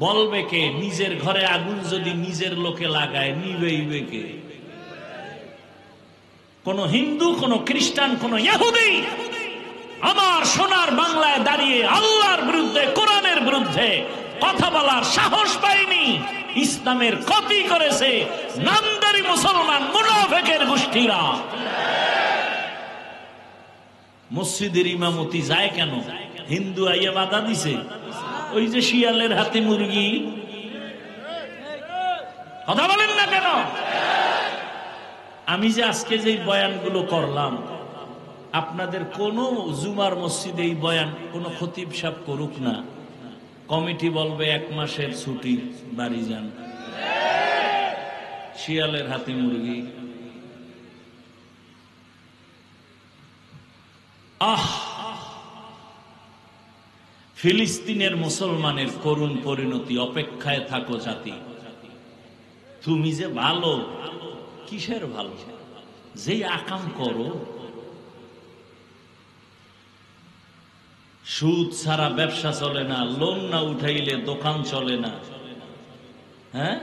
S1: বলবে কে? নিজের ঘরে আগুন যদি নিজের লোকে লাগায়, নিবেইবে কে? কোন হিন্দু, কোন খ্রিস্টান, কোন ইহুদি আমার সোনার বাংলায় দাঁড়িয়ে আল্লাহর বিরুদ্ধে, কোরআনের বিরুদ্ধে কথা বলার সাহস পায়নি। ইসলামের ক্ষতি করেছে নামদারি মুসলমান মুনাফিকের গোষ্ঠীরা। মসজিদের ইমামতি যায় কেন? হিন্দু আইয়া বাধা দিছে। ওই যে শিয়ালের হাতে মুরগি, কথা বলেন না কেন? আমি যে আজকে যে বয়ানগুলো করলাম, আপনাদের কোন জুমার মসজিদে এই বয়ান কোন খতিব সাহেব করুক না, কমিটি বলবে 1 মাসের ছুটি, বাড়ি যান। শিয়ালের হাতে মুরগি। ফিলিস্তিনের মুসলমানের করুণ পরিণতি, অপেক্ষায় থাকো জাতি। তুমি যে ভালো, কিসের ভালো? যেই আকাম করো, সুদ ছাড়া ব্যবসা চলে না, লোন না উঠাইলে দোকান চলে না। হ্যাঁ,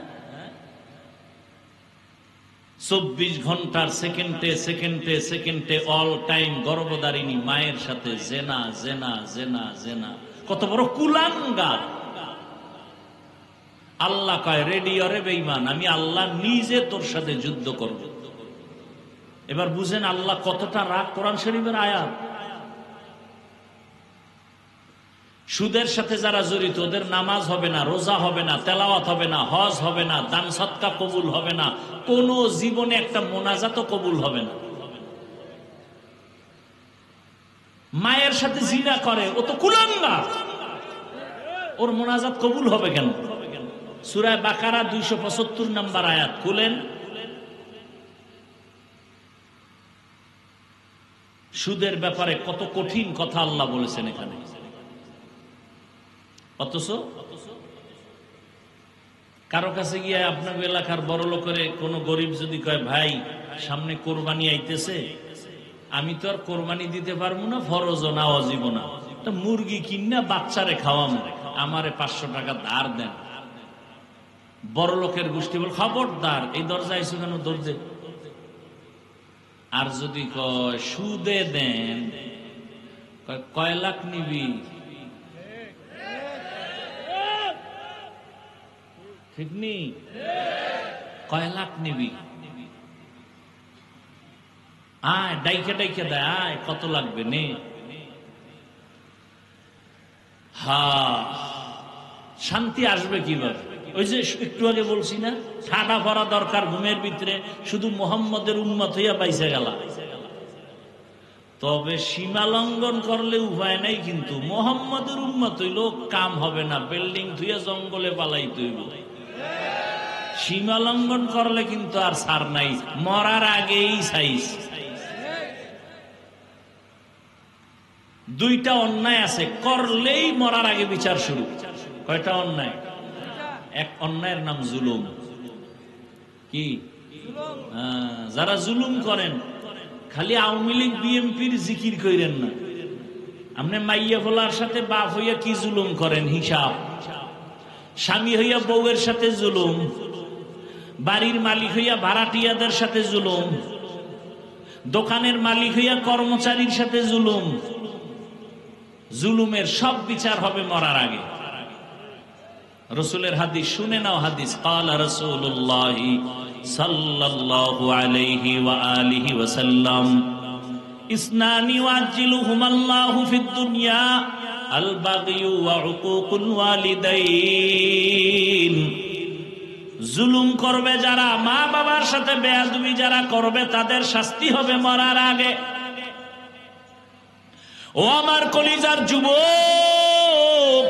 S1: 24 ঘন্টার সেকেন্ডে সেকেন্ডে সেকেন্ডে অল টাইম গর্ভধারিণী মায়ের সাথে জেনা জেনা জেনা জেনা। কত বড় কুলাঙ্গার! আল্লাহ কয়, রেডি অরে বেঈমান, আমি আল্লাহ নিজে তোর সাথে যুদ্ধ করব। এবার বুঝেন আল্লাহ কতটা রাগ কোরআন শরীফের আয়াত। সুদের সাথে যারা জড়িত ওদের নামাজ হবে না, রোজা হবে না, তেলাওয়াত হবে না, হজ হবে না, দান সদকা কবুল হবে না, কোন জীবনে একটা মোনাজাতও কবুল হবে না। মায়ের সাথে জিনা করে, ও তো কুলাঙ্গার, ওর মোনাজাত কবুল হবে কেন? সূরা বাকারা 275 নম্বর আয়াত খুলেন। সুদের ব্যাপারে কত কঠিন কথা আল্লাহ বলেছেন এখানে। অথচ কারো কাছে গিয়ে আপনার এলাকার বড় লোকের কোন গরিব যদি কয়, ভাই সামনে কোরবানি আইতেছে, আমি তো আর কোরবানি দিতে পারবো না, ফরজও না অজীব না, মুরগি কিনা বাচ্চারে খাওয়াবো, আমারে 500 টাকা ধার দেন। বড় লোকের গোষ্ঠী বল, খবরদার, এই দরজা আইসো কেন, দরজে। আর যদি কয় সুদে দেন, কয় লাখ নিবি, ঠিক নেই, কয় লাখ নিবি, আয় ডাইকে ডাইকে দেয়, আয় কত লাগবে নে। শান্তি আসবে কিভাবে? ওই যে একটু আগে বলছি না, ঠাডা ভরা দরকার ঘুমের ভিতরে, শুধু মোহাম্মদের উম্মত হইয়া পাইছে গেল। তবে সীমা লঙ্ঘন করলে উপায় নাই, কিন্তু মোহাম্মদের উম্মত হইল কাম হবে না, বিল্ডিং ধুয়ে জঙ্গলে পালাই তৈব। সীমা লঙ্ঘন করলে কিন্তু আর ছাড় নাই, মরার আগেই সাইজ। দুইটা অন্যায় আছে, করলেই মরার আগে বিচার শুরু। কয়টা অন্যায়? এক অন্যায়ের নাম জুলুম। কি? যারা জুলুম করেন, খালি আওয়ামী লীগ বিএনপির জিকির কইরেন না, আপনি মাইয়া ফোলার সাথে বাপ হইয়া কি জুলুম করেন হিসাব। স্বামী হইয়া বউয়ের সাথে জুলুম, বাড়ির মালিক হইয়া ভাড়াটিয়াদের সাথে জুলুম, দোকানের মালিক হইয়া কর্মচারীর সাথে জুলুম। জুলুমের সব বিচার হবে মরার আগে। রাসূলের হাদিস শুনে নাও, হাদিস ক্বালা রাসূলুল্লাহ সাল্লাল্লাহু আলাইহি ওয়া আলিহি ওয়া সাল্লাম, ইসনানি ওয়াজিলুহুমাল্লাহু ফিদ দুনিয়া আল বাগয়ু ওয়া উকুকুল ওয়ালিদাইন। জুলুম করবে যারা, মা বাবার সাথে বেয়াদবি যারা করবে, তাদের শাস্তি হবে মরার আগে। ও আমার কলিজার যুবক,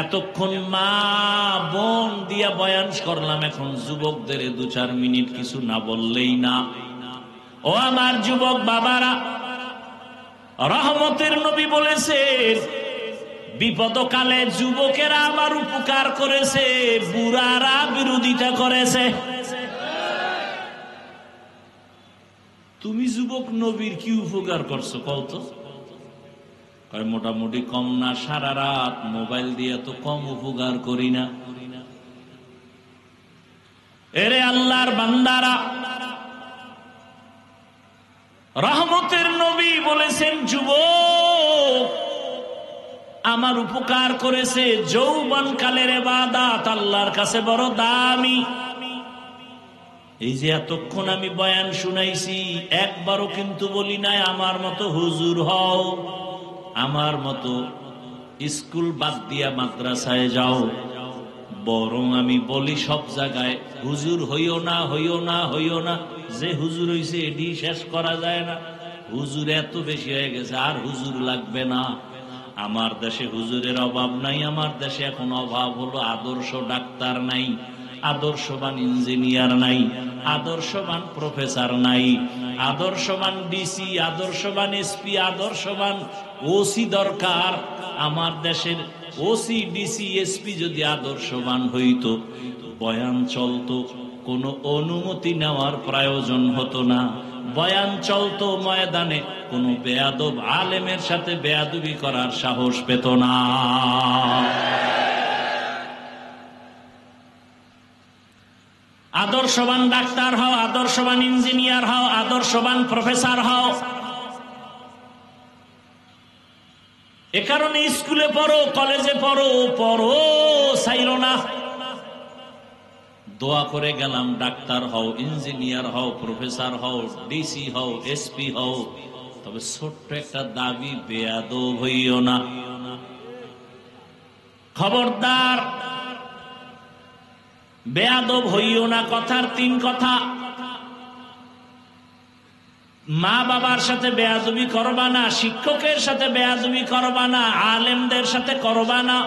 S1: এতক্ষণ মা বোন দিয়া বয়ান করলাম, এখন যুবকদের 2-4 মিনিট কিছু না বললেই না। ও আমার যুবক বাবারা, রহমতের নবী বলেছেন, বিপদকালে যুবকেরা আমার উপকার করেছে, বুড়ারা বিরোধিতা করেছে। তুমি যুবক নবীর কি উপকার করছো কত? মোটামুটি কম না, সারা রাত মোবাইল দিয়ে তো কম উপকার করি না। এরে আল্লাহর বান্দারা, রহমতের নবী বলেছেন, যুবক আমার উপকার করেছে, যৌবন কালের ইবাদত আল্লাহর কাছে বড় দামি। এই যে এতক্ষণ আমি বয়ান শুনাইছি, একবারও কিন্তু বলি নাই আমার মতো হুজুর হও, আমার মতো স্কুল বাদ দিয়া মাদ্রাসায় যাও। বরং আমি বলি সব জায়গায়, হুজুর হইও না, হইও না, হইও না। যে হুজুর হইছে এটি শেষ করা যায় না। হুজুর এত বেশি হয়ে গেছে, আর হুজুর লাগবে না। আমার দেশে হুজুরের অভাব নাই, আমার দেশে এখন অভাব হলো আদর্শ ডাক্তার নাই, আদর্শবান ইঞ্জিনিয়ার নাই, আদর্শবান প্রফেসর নাই, আদর্শবান ডিসি, আদর্শবান এসপি, আদর্শবান ওসি দরকার। আমার দেশের ওসি ডিসি এসপি যদি আদর্শবান হইতো, বয়ান চলতো, কোনো অনুমতি নেওয়ার প্রয়োজন হতো না। বয়ান চলতো ময়দানে, কোনো বেয়াদব আলেমের সাথে বেয়াদবি করার সাহস পেত না। আদর্শবান ডাক্তার হও, আদর্শবান ইঞ্জিনিয়ার হও, আদর্শবান প্রফেসর হও। এ কারণে স্কুলে পড়ো, কলেজে পড়ো, পড়ো ছাইরো না। দোয়া করে গেলাম, ডাক্তার হও, ইঞ্জিনিয়ার হও, প্রফেসর হও, ডিসি হও, এসপি হও, তবে ছোট্ট একটা দাবি, বেয়াদব হইও না। খবরদার, বেয়াদব হইও না। কথার তিন কথা। মা বাবার সাথে বেয়াদবি করবা না, শিক্ষকের সাথে বেয়াদবি করবা না, আলেমদের সাথে করবা না।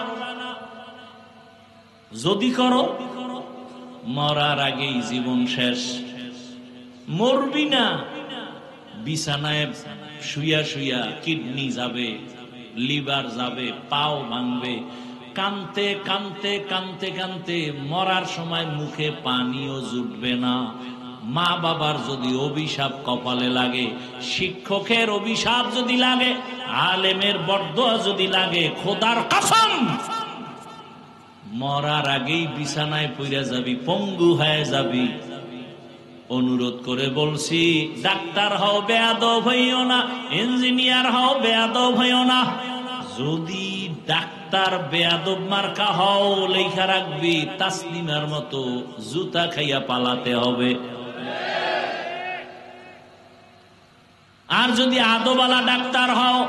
S1: যদি করো, মরার আগেই জীবন শেষ। মরবি না, বিছানায় শুইয়া শুইয়া কিডনি যাবে, লিভার যাবে, পাও ভাঙবে, কানতে কানতে কানতে কানতে মরার সময় মুখে পানিও জুটবে না। মা বাবার যদি অভিশাপ কপালে লাগে, শিক্ষকের অভিশাপ যদি লাগে, আলেমের বরদোয়া যদি লাগে, খোদার কসম মরার আগেই বিছানায় পইরা যাবি, পঙ্গু হয়ে যাবি। অনুরোধ করে বলছি, ডাক্তার হও, বেয়াদব হইও না, ইঞ্জিনিয়ার হও, বেয়াদব হইও না। যদি ডাক্তার বেয়াদব মার্কা হও, লেখা রাখবি তাসলিমার মতো জুতা খাইয়া পালাতে হবে। আর যদি আদবালা ডাক্তার হও,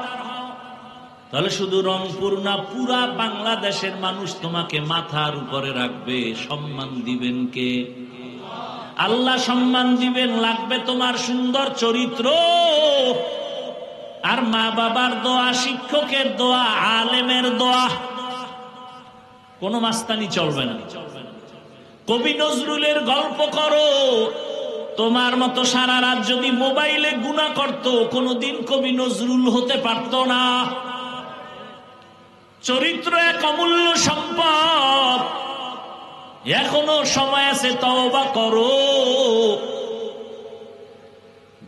S1: তাহলে শুধু রংপুর না, পুরা বাংলাদেশের মানুষ তোমাকে মাথার উপরে রাখবে। সম্মান দিবেন কে? আল্লাহ সম্মান দিবেন। লাগবে তোমার সুন্দর চরিত্র, আর মা বাবার দোয়া, শিক্ষকের দোয়া, আলেমের দোয়া। কোন মাস্তানি চলবে না। কবি নজরুলের গল্প করো। তোমার মতো সারা রাত যদি মোবাইলে গুনাহ করত, কোনদিন কবি নজরুল হতে পারত না। চরিত্র এক অমূল্য সম্পদ। এখনো সময় আছে, তওবা করো।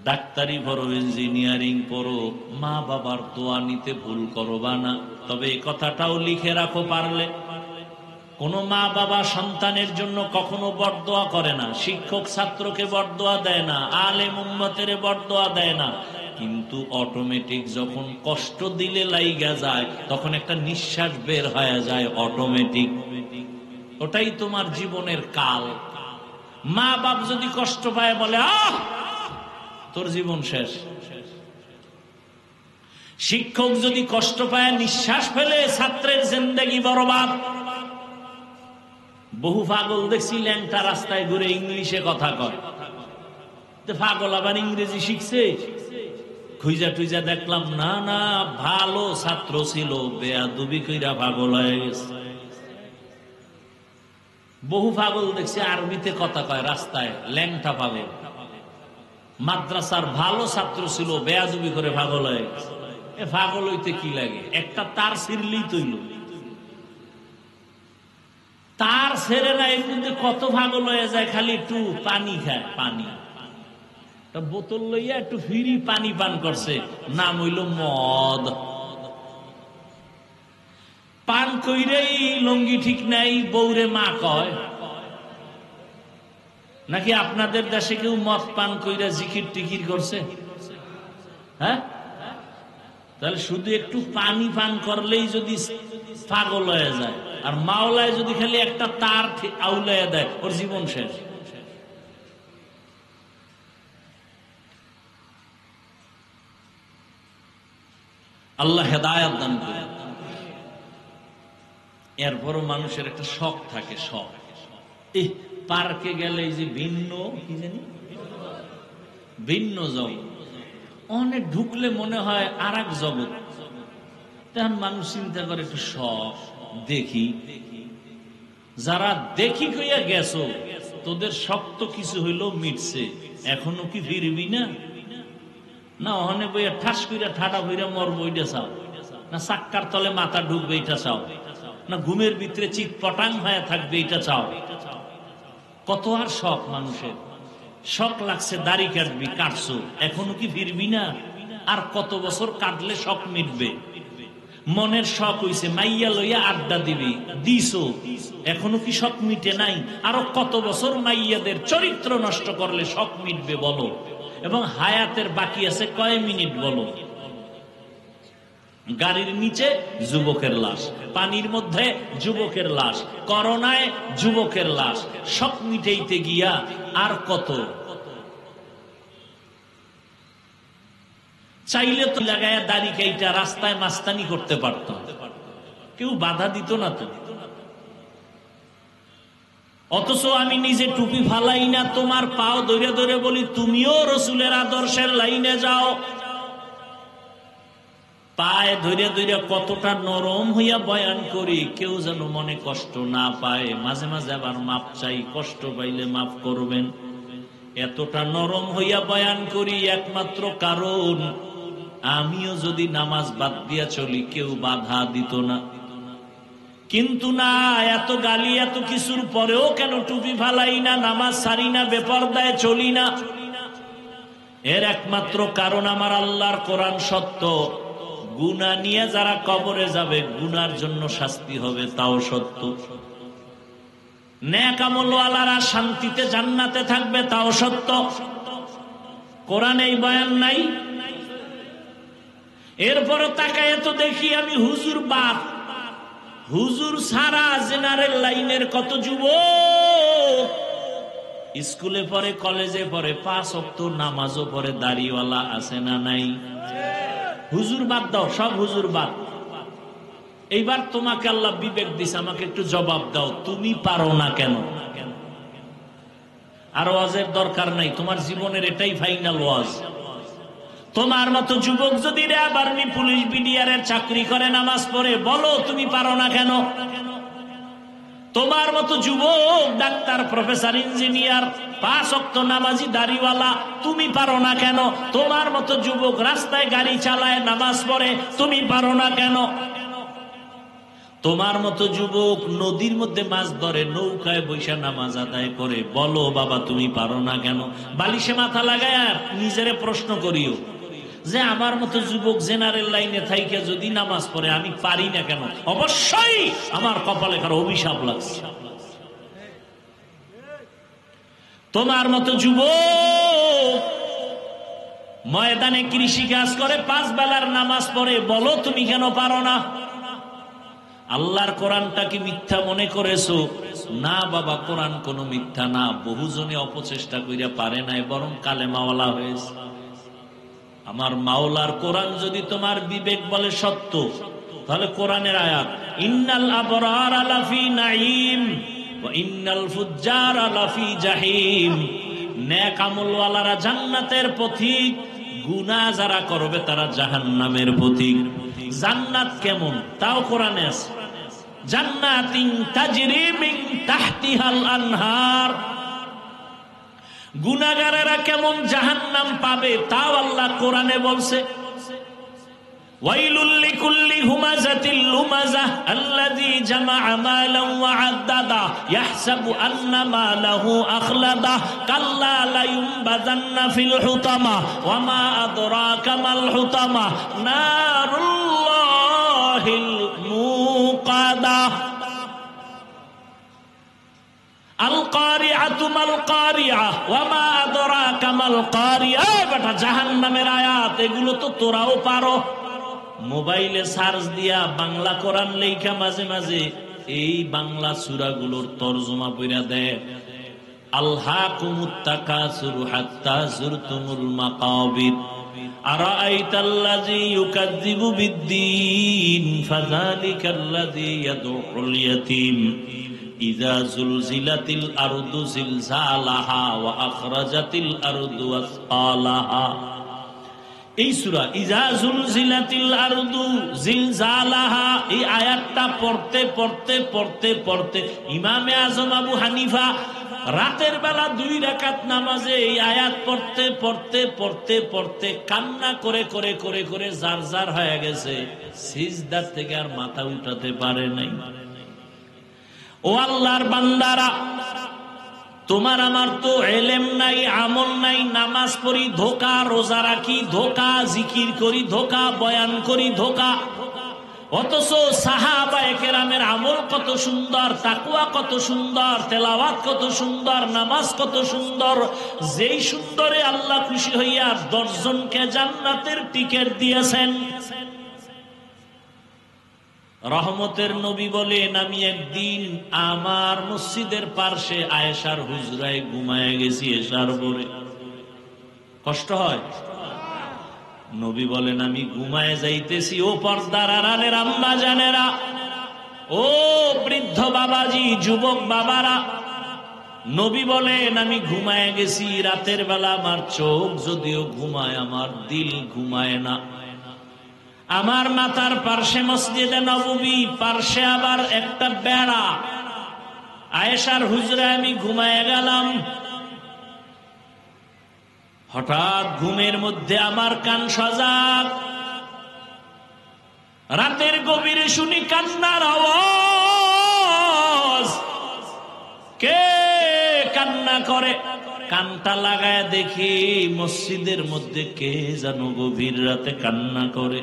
S1: ডাক্তারি পড়ো, ইঞ্জিনিয়ারিং পড়ো, মা বাবার দোয়া নিতে ভুল করবা না। তবে এই কথাটাও লিখে রাখো পারলে, কোন মা বাবা সন্তানের জন্য কখনো বরদোয়া করে না, শিক্ষক ছাত্রকে বরদোয়া দেয় না, আলেম উম্মতের বরদোয়া দেয় না। কিন্তু অটোমেটিক যখন কষ্ট দিলে লাইগা যায়, তখন একটা নিঃশ্বাস বের হয়ে যায় অটোমেটিক। ওটাই তোমার জীবনের কাল। মা বাপ যদি কষ্ট পায়, বলে আহ, তোর জীবন শেষ। শিক্ষক যদি কষ্ট পায়, নিঃশ্বাস ফেলে, ছাত্রের জিন্দেগি বরবাদ। বহু পাগল দেখছি ল্যাংটা রাস্তায় ঘুরে ইংলিশে কথা কয়। পাগল আবার ইংরেজি শিখছে। খুঁজা টুইজা দেখলাম, না না, ভালো ছাত্র ছিল, বেয়াদবি কইরা পাগল হয়ে গেছে। বহু পাগল দেখছি আরবিতে কথা কয় রাস্তায়, ল্যাংটা পাগল। মাদ্রাসার ভালো ছাত্র ছিল, বেয়াদবি করে পাগল হয়ে গেছে। এ পাগল হইতে কি লাগে? একটা তার ছিঁড়লেই তৈল। তার ছেড়ে না, এর মধ্যে কত পাগল হয়ে যায়, খালি একটু পানি খায়। পানি বোতল লইয়া একটু ফ্রি পানি পান করছে, নাম হইল মদ। পান কইরেই লঙ্গি ঠিক নাই, বৌরে মা কয়। নাকি আপনাদের দেশে কেউ মদ পান কইরা জিকির টিকির করছে? হ্যাঁ, তাহলে শুধু একটু পানি পান করলেই যদি পাগল হয়ে যায়, আর মাওলায় যদি খালি একটা তার আউলাইয়া দেয়, ওর জীবন শেষ। আল্লাহ হেদায়েত দান করেন। এরপরও মানুষের একটা শখ থাকে, শখ। এই পার্কে গেলে এই যে ভিন্ন, কি জানি, ভিন্ন জগৎ, অনেক ঢুকলে মনে হয় আর এক জগৎ। তখন মানুষ চিন্তা করে, একটু শখ, দেখি। যারা দেখি কইয়া গেছো, তোদের শক্ত কিছু হইলেও মিটছে, এখনো কি ফিরবি না? না ওখানে বইয়া ঠাস কইরা ঠাডা বইরা মরবো, ওইটা চাও না? চাক্কার তলে মাথা ঢুকবে, এটা চাও না? ঘুমের ভিতরে চিৎ পটাং হয়ে থাকবে, এটা চাও? কত আর শখ মানুষের। শখ লাগছে দাড়ি কাটবি, কাটছো, এখনো কি ফিরবি না? আর কত বছর কাটলে শখ মিটবে? মনের শখ হইছে মাইয়া লইয়া আড্ডা দিবি, দিছো, এখনো কি শখ মিটে নাই? আরো কত বছর মাইয়াদের চরিত্র নষ্ট করলে শখ মিটবে বলো? এবং হায়াতের বাকি আছে কয় মিনিট বলো? গাড়ির নিচে যুবকের লাশ, পানির মধ্যে যুবকের লাশ, করোনায় যুবকের লাশ। সব মিটাইতে গিয়া আর কত? চাইলে তো লাগায়া দাড়ি কাইটা রাস্তায় মাস্তানি করতে পারত, কেউ বাধা দিত না তো। অথচ আমি নিজে টুপি ফালাই না, তোমার পাও ধরে ধরে বলি তুমিও রসুলের আদর্শের লাইনে যাও। পায়ে ধরে ধরে কতটা নরম হইয়া বয়ান করি, কেউ যেন মনে কষ্ট না পায়। মাঝে মাঝে আবার মাপ চাই, কষ্ট পাইলে মাফ করবেন। এতটা নরম হইয়া বয়ান করি একমাত্র কারণ আমিও যদি নামাজ বাদ দিয়া চলি কেউ বাধা দিত না। কিন্তু না, এত গালি এত কিছুর পরেও কেন টুপি ফালাই না, নামাজ ছাড়ি না, বেপরদায় চলি না? এর একমাত্র কারণ আমার আল্লাহর কোরআন সত্য। গুনাহ নিয়ে যারা কবরে যাবে গুনার জন্য শাস্তি হবে, তাও সত্য। নেক আমলওয়ালারা শান্তিতে জান্নাতে থাকবে, তাও সত্য। কোরআনে এই বয়ান নাই? এরপরও তাকায় তো দেখি আমি হুজুর বাপ, হুজুর সারা জেনারেল লাইনের কত যুবক স্কুলে পড়ে, কলেজে পড়ে, 5 ওয়াক্ত নামাজও পড়ে, দাড়িওয়ালা আছে না নাই? হুজুর বাদ দাও, সব হুজুর বাদ। এইবার তোমাকে আল্লাহ বিবেক দিছে, আমাকে একটু জবাব দাও, তুমি পারো না কেন? আর ওয়াজের দরকার নাই, তোমার জীবনের এটাই ফাইনাল ওয়াজ। তোমার মতো যুবক যদি র্যাব, আর্মি, পুলিশ, বিডিআরের চাকরি করে, নামাজ পড়ে, বলো তুমি পারো না কেন? তোমার মতো যুবক ডাক্তার, প্রফেসর, ইঞ্জিনিয়ার, 5 ওয়াক্ত নামাজি, দাড়িওয়ালা, তুমি পারো না কেন? তোমার মতো যুবক রাস্তায় গাড়ি চালায়, নামাজ পড়ে, তুমি পারো না কেন? তোমার মতো যুবক নদীর মধ্যে মাছ ধরে, নৌকায় বৈশা নামাজ আদায় করে, বলো বাবা তুমি পারো না কেন? বালিশে মাথা লাগায় নিজেরে প্রশ্ন করিও যে আমার মতো যুবক জেনারেল লাইনে থাইকে যদি নামাজ পড়ে আমি পারি না কেন? অবশ্যই আমার কপালে কারো অভিশাপ লাগছে। তোমার মতো যুবক ময়দানে কৃষি কাজ করে, 5 বেলার নামাজ পড়ে, বলো তুমি কেন পারো না? আল্লাহর কোরআনটা কি মিথ্যা মনে করেছো? না বাবা, কোরআন কোনো মিথ্যা না। বহুজনে অপচেষ্টা কইরা পারে নাই, বরং কালেমাওয়ালা হয়েছে। আমার মাওলার কোরআন যদি তোমার বিবেক বলে সত্য, তাহলে কোরআনের আয়াত ইন্নাল আবরার লাফি নাঈম ওয়া ইন্নাল ফুজ্জার লাফি জাহিম, নেক আমলওয়ালারা জান্নাতের পথিক, গুনাহ যারা করবে তারা জাহান্নামের পথিক। জান্নাত কেমন তাও কোরআনে আছে, জান্নাতিন তাজরি মিন তাহতিহাল আনহার। গুনাহগারেরা কেমন জাহান্নাম পাবে তাও আল্লাহ কোরআনে বলছে। ওয়াইলুল লিকুল্লি হুমাযাতিল লুমাযাহ আল্লাযী জামাআ মালান ওয়া আদ্দাদা ইয়াহসাবু আন্না মালাহু আখলাদা কাল্লা লা ইউনবাযান্না ফিল হুতামা ওয়া মা আদরাকা মাল হুতামা নারুল্লাহিল মুকাদা আল কারিআতু মাল কারিআ ওয়া মা আদরাকা মাল কারিআ। বেটা জাহান্নামের আয়াত এগুলো তো তোরাও পারো। মোবাইলে সার্চ দিয়া বাংলা কোরআন লেখা মাঝে মাঝে এই বাংলা সূরাগুলোর তরজমা পড়া দেয়। আলহাকুমুত তাকাসুর হাত্তা যুরতুমুল মাকাবির আরাআইতাল্লাযী ইউকাযযিবু বিদ্দীন ফাযালিকাল্লাযী ইয়াদউল ইয়াতীম ইযা যুলজিলাতিল আরদু জিলজালাহা ওয়া আখরাজাতিল আরদু আসকালাহা। এই সূরা ইযা যুলজিলাতিল আরদু জিলজালাহা, এই আয়াতটা পড়তে পড়তে পড়তে পড়তে ইমামে আজম আবু হানিফা রাতের বেলা 2 রাকাত নামাজে এই আয়াত পড়তে পড়তে পড়তে পড়তে কান্না করে করে করে করে জার জার হয়ে গেছে, সিজদার থেকে আর মাথা উঠাতে পারে নাই। ও আল্লাহর বান্দারা, তোমার আমার তো এলেম নাই, আমল নাই, নামাজ পড়ি ধোকা, রোজা রাখি ধোকা, জিকির করি ধোকা, বয়ান করি ধোকা। অথচ সাহাবায়ে কেরামের আমল কত সুন্দর, তাকওয়া কত সুন্দর, তেলাওয়াত কত সুন্দর, নামাজ কত সুন্দর। যেই সুন্দরে আল্লাহ খুশি হইয়া 10 জনকে জান্নাতের টিকেট দিয়েছেন। রহমতের নবী বলেন, আমি একদিন আমার মসজিদের পার্শ্বে আয়েশার হুজরায় ঘুমায় গেছি এশার পরে। কষ্ট হয়? নবী বলেন, আমি ঘুমায় যাইতেছি। ও পর্দার আড়ালের আম্মা জানেরা, ও বৃদ্ধ বাবাজি, যুবক বাবারা, নবী বলেন আমি ঘুমায় গেছি রাতের বেলা। আমার চোখ যদিও ঘুমায়, আমার দিল ঘুমায় না। আমার মাথার পার্শ্বে মসজিদে নববী, পার্শ্বে আবার একটা বেড়া। আয়েশার হুজরায় আমি ঘুমায় গেলাম। হঠাৎ ঘুমের মধ্যে আমার কান সজাগ। রাতের গভীরে শুনি কান্নার আওয়াজ। কে কান্না করে? কানটা লাগায় দেখি মসজিদের মধ্যে কে যেন গভীর রাতে কান্না করে।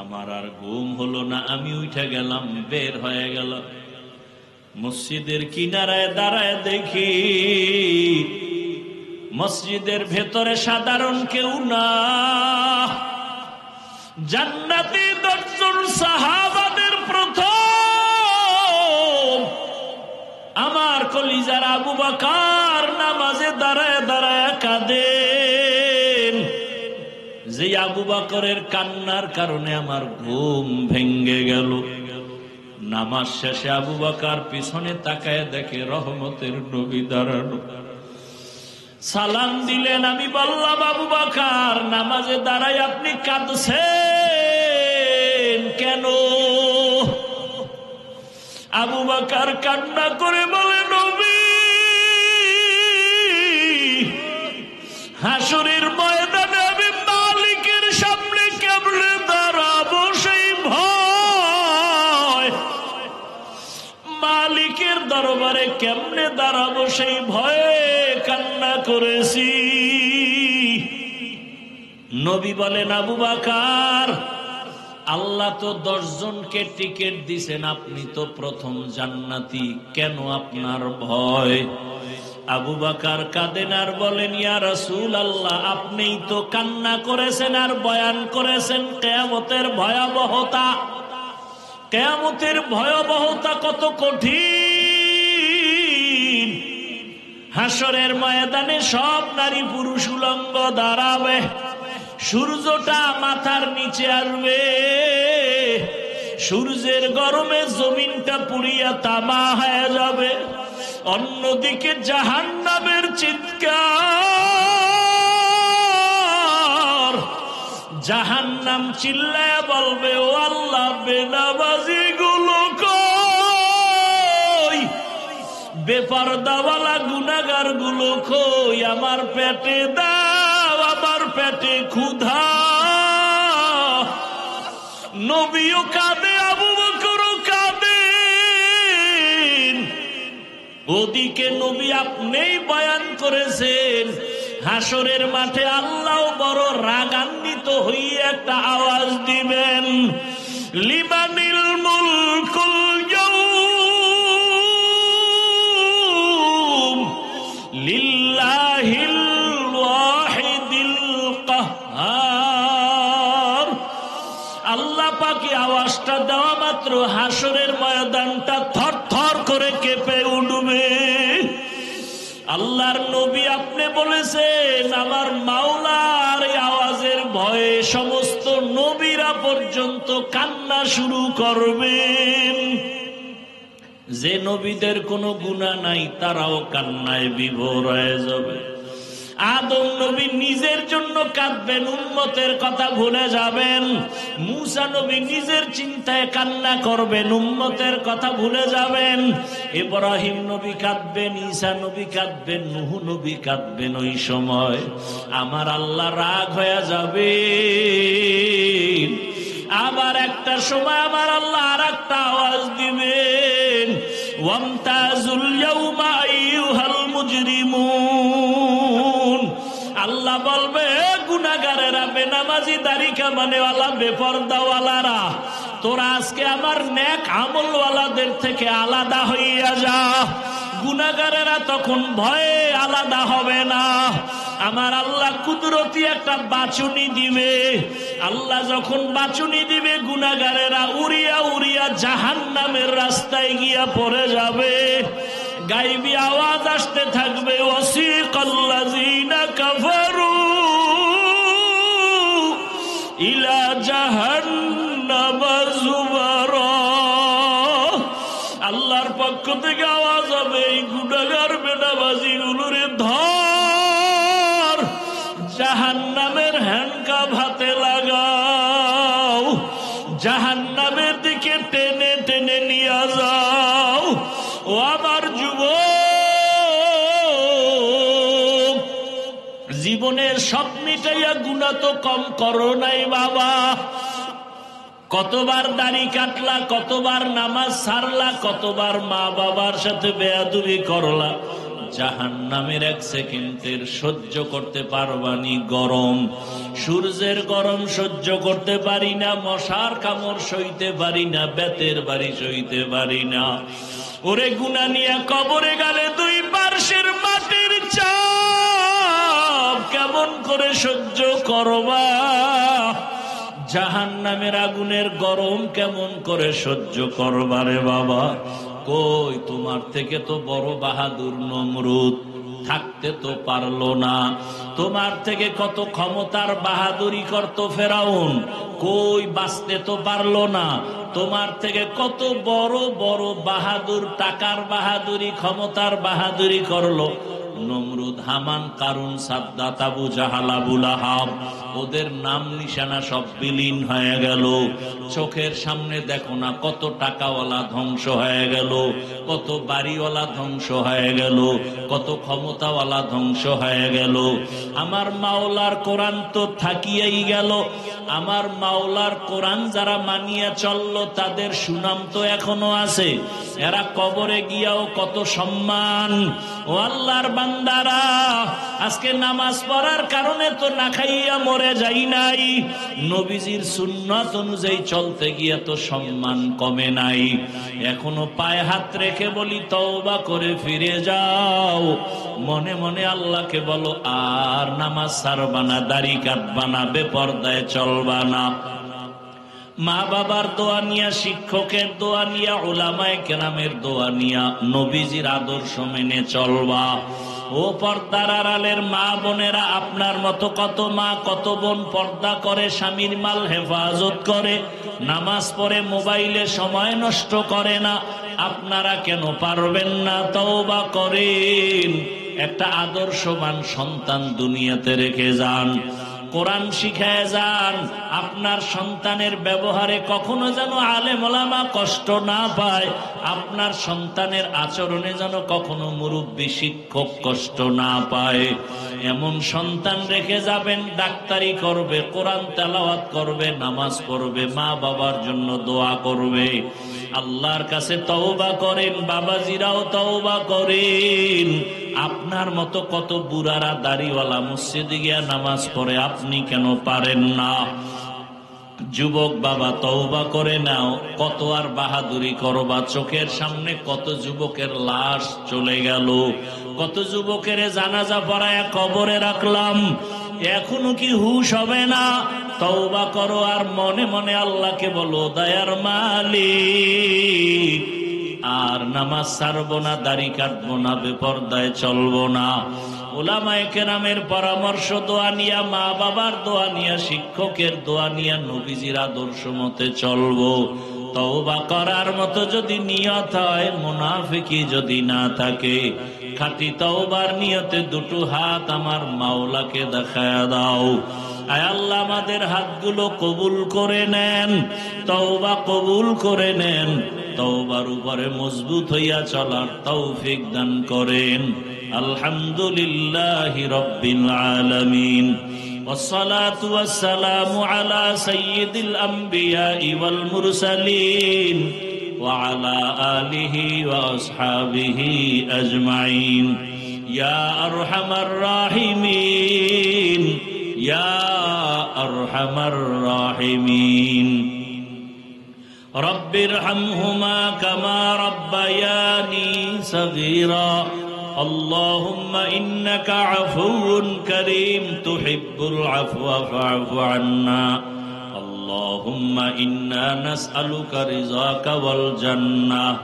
S1: আমার আর ঘুম হলো না, আমি উঠে গেলাম, বের হয়ে গেলাম। মসজিদের কিনারায় দাঁড়ায় দেখি মসজিদের ভেতরে সাধারণ কেউ না, জান্নাতি 10 জন সাহাবাদের প্রথম আমার কলিজার আবু বকর নামাজে দাঁড়ায় দাঁড়ায় কাঁদেন। যে আবু বকরের কান্নার কারণে আমার ঘুম ভেঙ্গে গেল। নামাজ শেষে আবু বকর পিছনে তাকায় দেখে রহমতের নবী দাঁড়ানো। সালাম দিলেন। আমি বললাম, আবু বকর, নামাজে দাঁড়ায় আপনি কাঁদছেন কেন? আবু বকর কান্না করে বলে, নবী, হাসরের ময়দানে আমি মালিকের সামনে কেমনে দাঁড়াবো সেই ভয়, মালিকের দরবারে কেমনে দাঁড়াবো সেই ভয়ে কান্না করেছি। নবী বলেন, আবু বকর, আল্লাহ তো 10 জনকে টিকিট দিছেন, আপনি তো প্রথম জান্নাতি, কেন আপনার ভয়? আবু বকর কাঁদেন আর বলেন, ইয়া রাসূলুল্লাহ, আপনিই তো কান্না করেছেন আর বয়ান করেছেন কিয়ামতের ভয়াবহতা। কিয়ামতের ভয়াবহতা কত কঠিন। হাসরের ময়দানে সব নারী পুরুষ উলঙ্গ দাঁড়াবে, সূর্যটা মাথার নিচে আসবে, সূর্যের গরমে জমিনটা পুড়িয়া তামা হয়ে যাবে। অন্যদিকে জাহান্নামের চিৎকার, জাহান্নাম চিল্লায়া বলবে, ও আল্লাহ, বেনামাজি গুলো কই, বেপরদাওয়ালা গুনাহগার গুলো কই, আমার পেটে দাও, আমার পেটে ক্ষুধা। নবীও কাঁদে, আবু বকরও কাঁদেন। ওদিকে নবী আপনিই বয়ান করেছেন, হাসরের মাঠে আল্লাহ বড় রাগান্বিত হয়ে একটা আওয়াজ দিবেন, লিমানিল মুলকুল ইয়াউম লিল্লাহিল ওয়াহিদিল কাহ্হার। আল্লাহ পাকে আওয়াজটা দেওয়া মাত্র হাসরের ময়দানটা থরথর করে কেঁপে উঠবে। আল্লাহর নবী আপনি বলেছেন, আমার মাওলার এই আওয়াজের ভয়ে সমস্ত নবীরা পর্যন্ত কান্না শুরু করবেন। যে নবীদের কোনো গুনাহ নাই তারাও কান্নায় বিভোর হয়ে যাবে। আদম নবী নিজের জন্য কাঁদবেন, উম্মতের কথা ভুলে যাবেন। মূসা নবী নিজের চিন্তায় কান্না করবেন, উম্মতের কথা ভুলে যাবেন। ইব্রাহিম নবী কাঁদবেন, ঈসা নবী কাঁদবেন, নূহ নবী কাঁদবেন। ওই সময় আমার আল্লাহ রাগ হয়ে যাবে। আবার একটা সময় আমার আল্লাহ আর একটা আওয়াজ দিবেন, ওয়ামতাজুল ইয়াউমা আইয়ুহাল মুজরিমুন। আল্লাহ বলবে, গুনাহগারেরা, বেনামাজি, দাড়ি কামানেওয়ালা, বেপরদাওয়ালারা, তোরা আজকে আমার নেক আমলওয়ালাদের থেকে আলাদা হইয়া যা। গুনাহগারেরা তখন ভয়ে আলাদা হবে না। আমার আল্লাহ কুদরতি একটা বাচুনি দিবে। আল্লাহ যখন বাচুনি দিবে, গুনাহগারেরা উড়িয়া উড়িয়া জাহান্নামের রাস্তায় গিয়া পড়ে যাবে। গায়বী আওয়াজ আসতে থাকবে, ওয়াসিকাল্লাযীনা কাফারু ইলা জাহান্নামা যুমারা। আল্লাহর পক্ষ থেকে আওয়াজ হবে, এই গুনাহগার বেনামাজি গুলোরে ধর, জাহান্নামের হ্যান্ডকাপ হাতে লাগাও, জাহান্নামের দিকে টেনে টেনে নিয়ে যাও। ও আমার যুবক, জীবনের সব মিটাইয়া গুনাহ তো কম করো নাই বাবা। কতবার দাড়ি কাটলা, কতবার নামাজ ছাড়লা, কতবার মা বাবার সাথে বেয়াদবি করলা। জাহান্নামের এক সেকেন্ডের সহ্য করতে পারবানি গরম, সূর্যের গরম সহ্য করতে পারি না, মশার কামড় সইতে পারি না, বেতের বাড়ি সইতে পারি না। ওরে গুনাহ নিয়ে কবরে গেলে দুই পার্শ্বের মাটির চাপ কেমন করে সহ্য করবা? জাহান্নামের আগুনের গরম কেমন করে সহ্য করবারে বাবা? কই তোমার থেকে তো বড় বাহাদুর নমরুদ থাকতে তো পারলো না। তোমার থেকে কত ক্ষমতার বাহাদুরি করত ফেরাউন, কই বাঁচতে তো পারলো না। তোমার থেকে কত বড় বড় বাহাদুর, টাকার বাহাদুরি, ক্ষমতার বাহাদুরি করলো নমরুদ, হামান, কারুন, সাদ্দাত, আবু জাহাল, আবু লাহাব। ওদের নাম নিশানা সব বিলীন হয়ে গেল। চোখের সামনে দেখো না কত টাকাওয়ালা ধ্বংস হয়ে গেল, কত বাড়িওয়ালা ধ্বংস হয়ে গেল, কত ক্ষমতাওয়ালা ধ্বংস হয়ে গেল। আমার মাওলার কোরআন তো থাকিয়াই গেল। আমার মাওলার কোরআন যারা মানিয়া চলল তাদের সুনাম তো এখনো আছে। এরা কবরে গিয়াও কত সম্মান। ও আল্লাহর বান্দারা, আজকে নামাজ পড়ার কারণে তো না খাইয়া মরে যাই নাই, নবীজির সুন্নাত অনুযায়ী চলতে গিয়া তো সম্মান কমে নাই। এখনো পায়ে হাত রেখে বলি, তওবা করে ফিরে যাও। মনে মনে আল্লাহকে বলো, আর নামাজ ছাড়বা না, দাড়ি কাটবা না, বেপরদায় চলবা না। মা বাবার দোয়া নিয়া, শিক্ষকের দোয়া নিয়া, উলামায়ে কেরামের দোয়া নিয়া নবীজির আদর্শ মেনে চলবা। ও পর্দার আড়ালের মা বোনেরা, আপনার মতো কত মা কত বোন পর্দা করে, স্বামীর মাল হেফাজত করে, নামাজ পড়ে, মোবাইলে সময় নষ্ট করে না। আপনারা কেন পারবেন না? তওবা করেন, একটা আদর্শবান সন্তান দুনিয়াতে রেখে যান, কোরআন শিখায় যান। আপনার সন্তানের ব্যবহারে কখনো যেন আলেম ওলামা কষ্ট না পায়, আপনার সন্তানের আচরণে যেন কখনো মুরব্বী শিক্ষক কষ্ট না পায়। এমন সন্তান রেখে যাবেন, ডাক্তারি করবে, কোরআন তেলাওয়াত করবে, নামাজ পড়বে, মা বাবার জন্য দোয়া করবে। আল্লাহর কাছে তওবা করেন, বাবাজিরাও তওবা করেন। আপনার মতো কত বুড়ারা দাড়িওয়ালা মসজিদে গিয়া নামাজ পড়ে, আপনি কেন পারেন না? যুবক বাবা, তওবা করে নাও। কত আর বাহাদুরি করবা? চোখের সামনে কত যুবকের লাশ চলে গেল, কত যুবকের জানাজা পড়ায়া কবরে রাখলাম, এখনো কি হুশ হবে না? তওবা করো আর মনে মনে আল্লাহকে বলো, দয়ার মালিক, আর নামাজ ছাড়বো না, দাড়ি কাটবো না, বেপরদায় চলবো না। উলামায়ে কেরামের পরামর্শ দোয়া নিয়া, মা বাবার দোয়া নিয়া, শিক্ষকের দোয়া নিয়া নবীজির আদর্শ মতে চলবো। তওবা করার মতো যদি নিয়ত হয়, মুনাফিকি যদি না থাকে, খাঁটি তওবার নিয়তে দুটো হাত আমার মাওলাকে দেখায়া দাও। আয় আল্লাহ, আমাদের হাতগুলো কবুল করে নেন, তওবা কবুল করে নেন, তওবার উপরে মজবুত হইয়া চলার তৌফিক দান করেন। আলহামদুলিল্লাহি রাব্বিল আলামিন, ওয়াসসালাতু ওয়াসসালামু আলা সাইয়্যিদিল আমবিয়াই ওয়াল মুরসালিন ওয়া আলা আলিহি ওয়া আসহাবিহি আজমাইন। ইয়া আরহামার রাহিমিন, ইয়া আরহামার রাহিমিন। রব্বিরহামহুমা কামা রাব্বায়ানি সগীরা اللهم إنك عفو كريم تحب العفو فاعف عنا اللهم إنا نسألك رضاك والجنة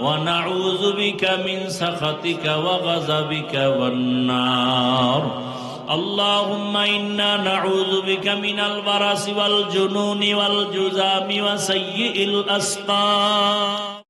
S1: ونعوذ بك من سخطك وغضبك والنار اللهم إنا نعوذ بك من البرص والجنون والجذام وسيء الأسقام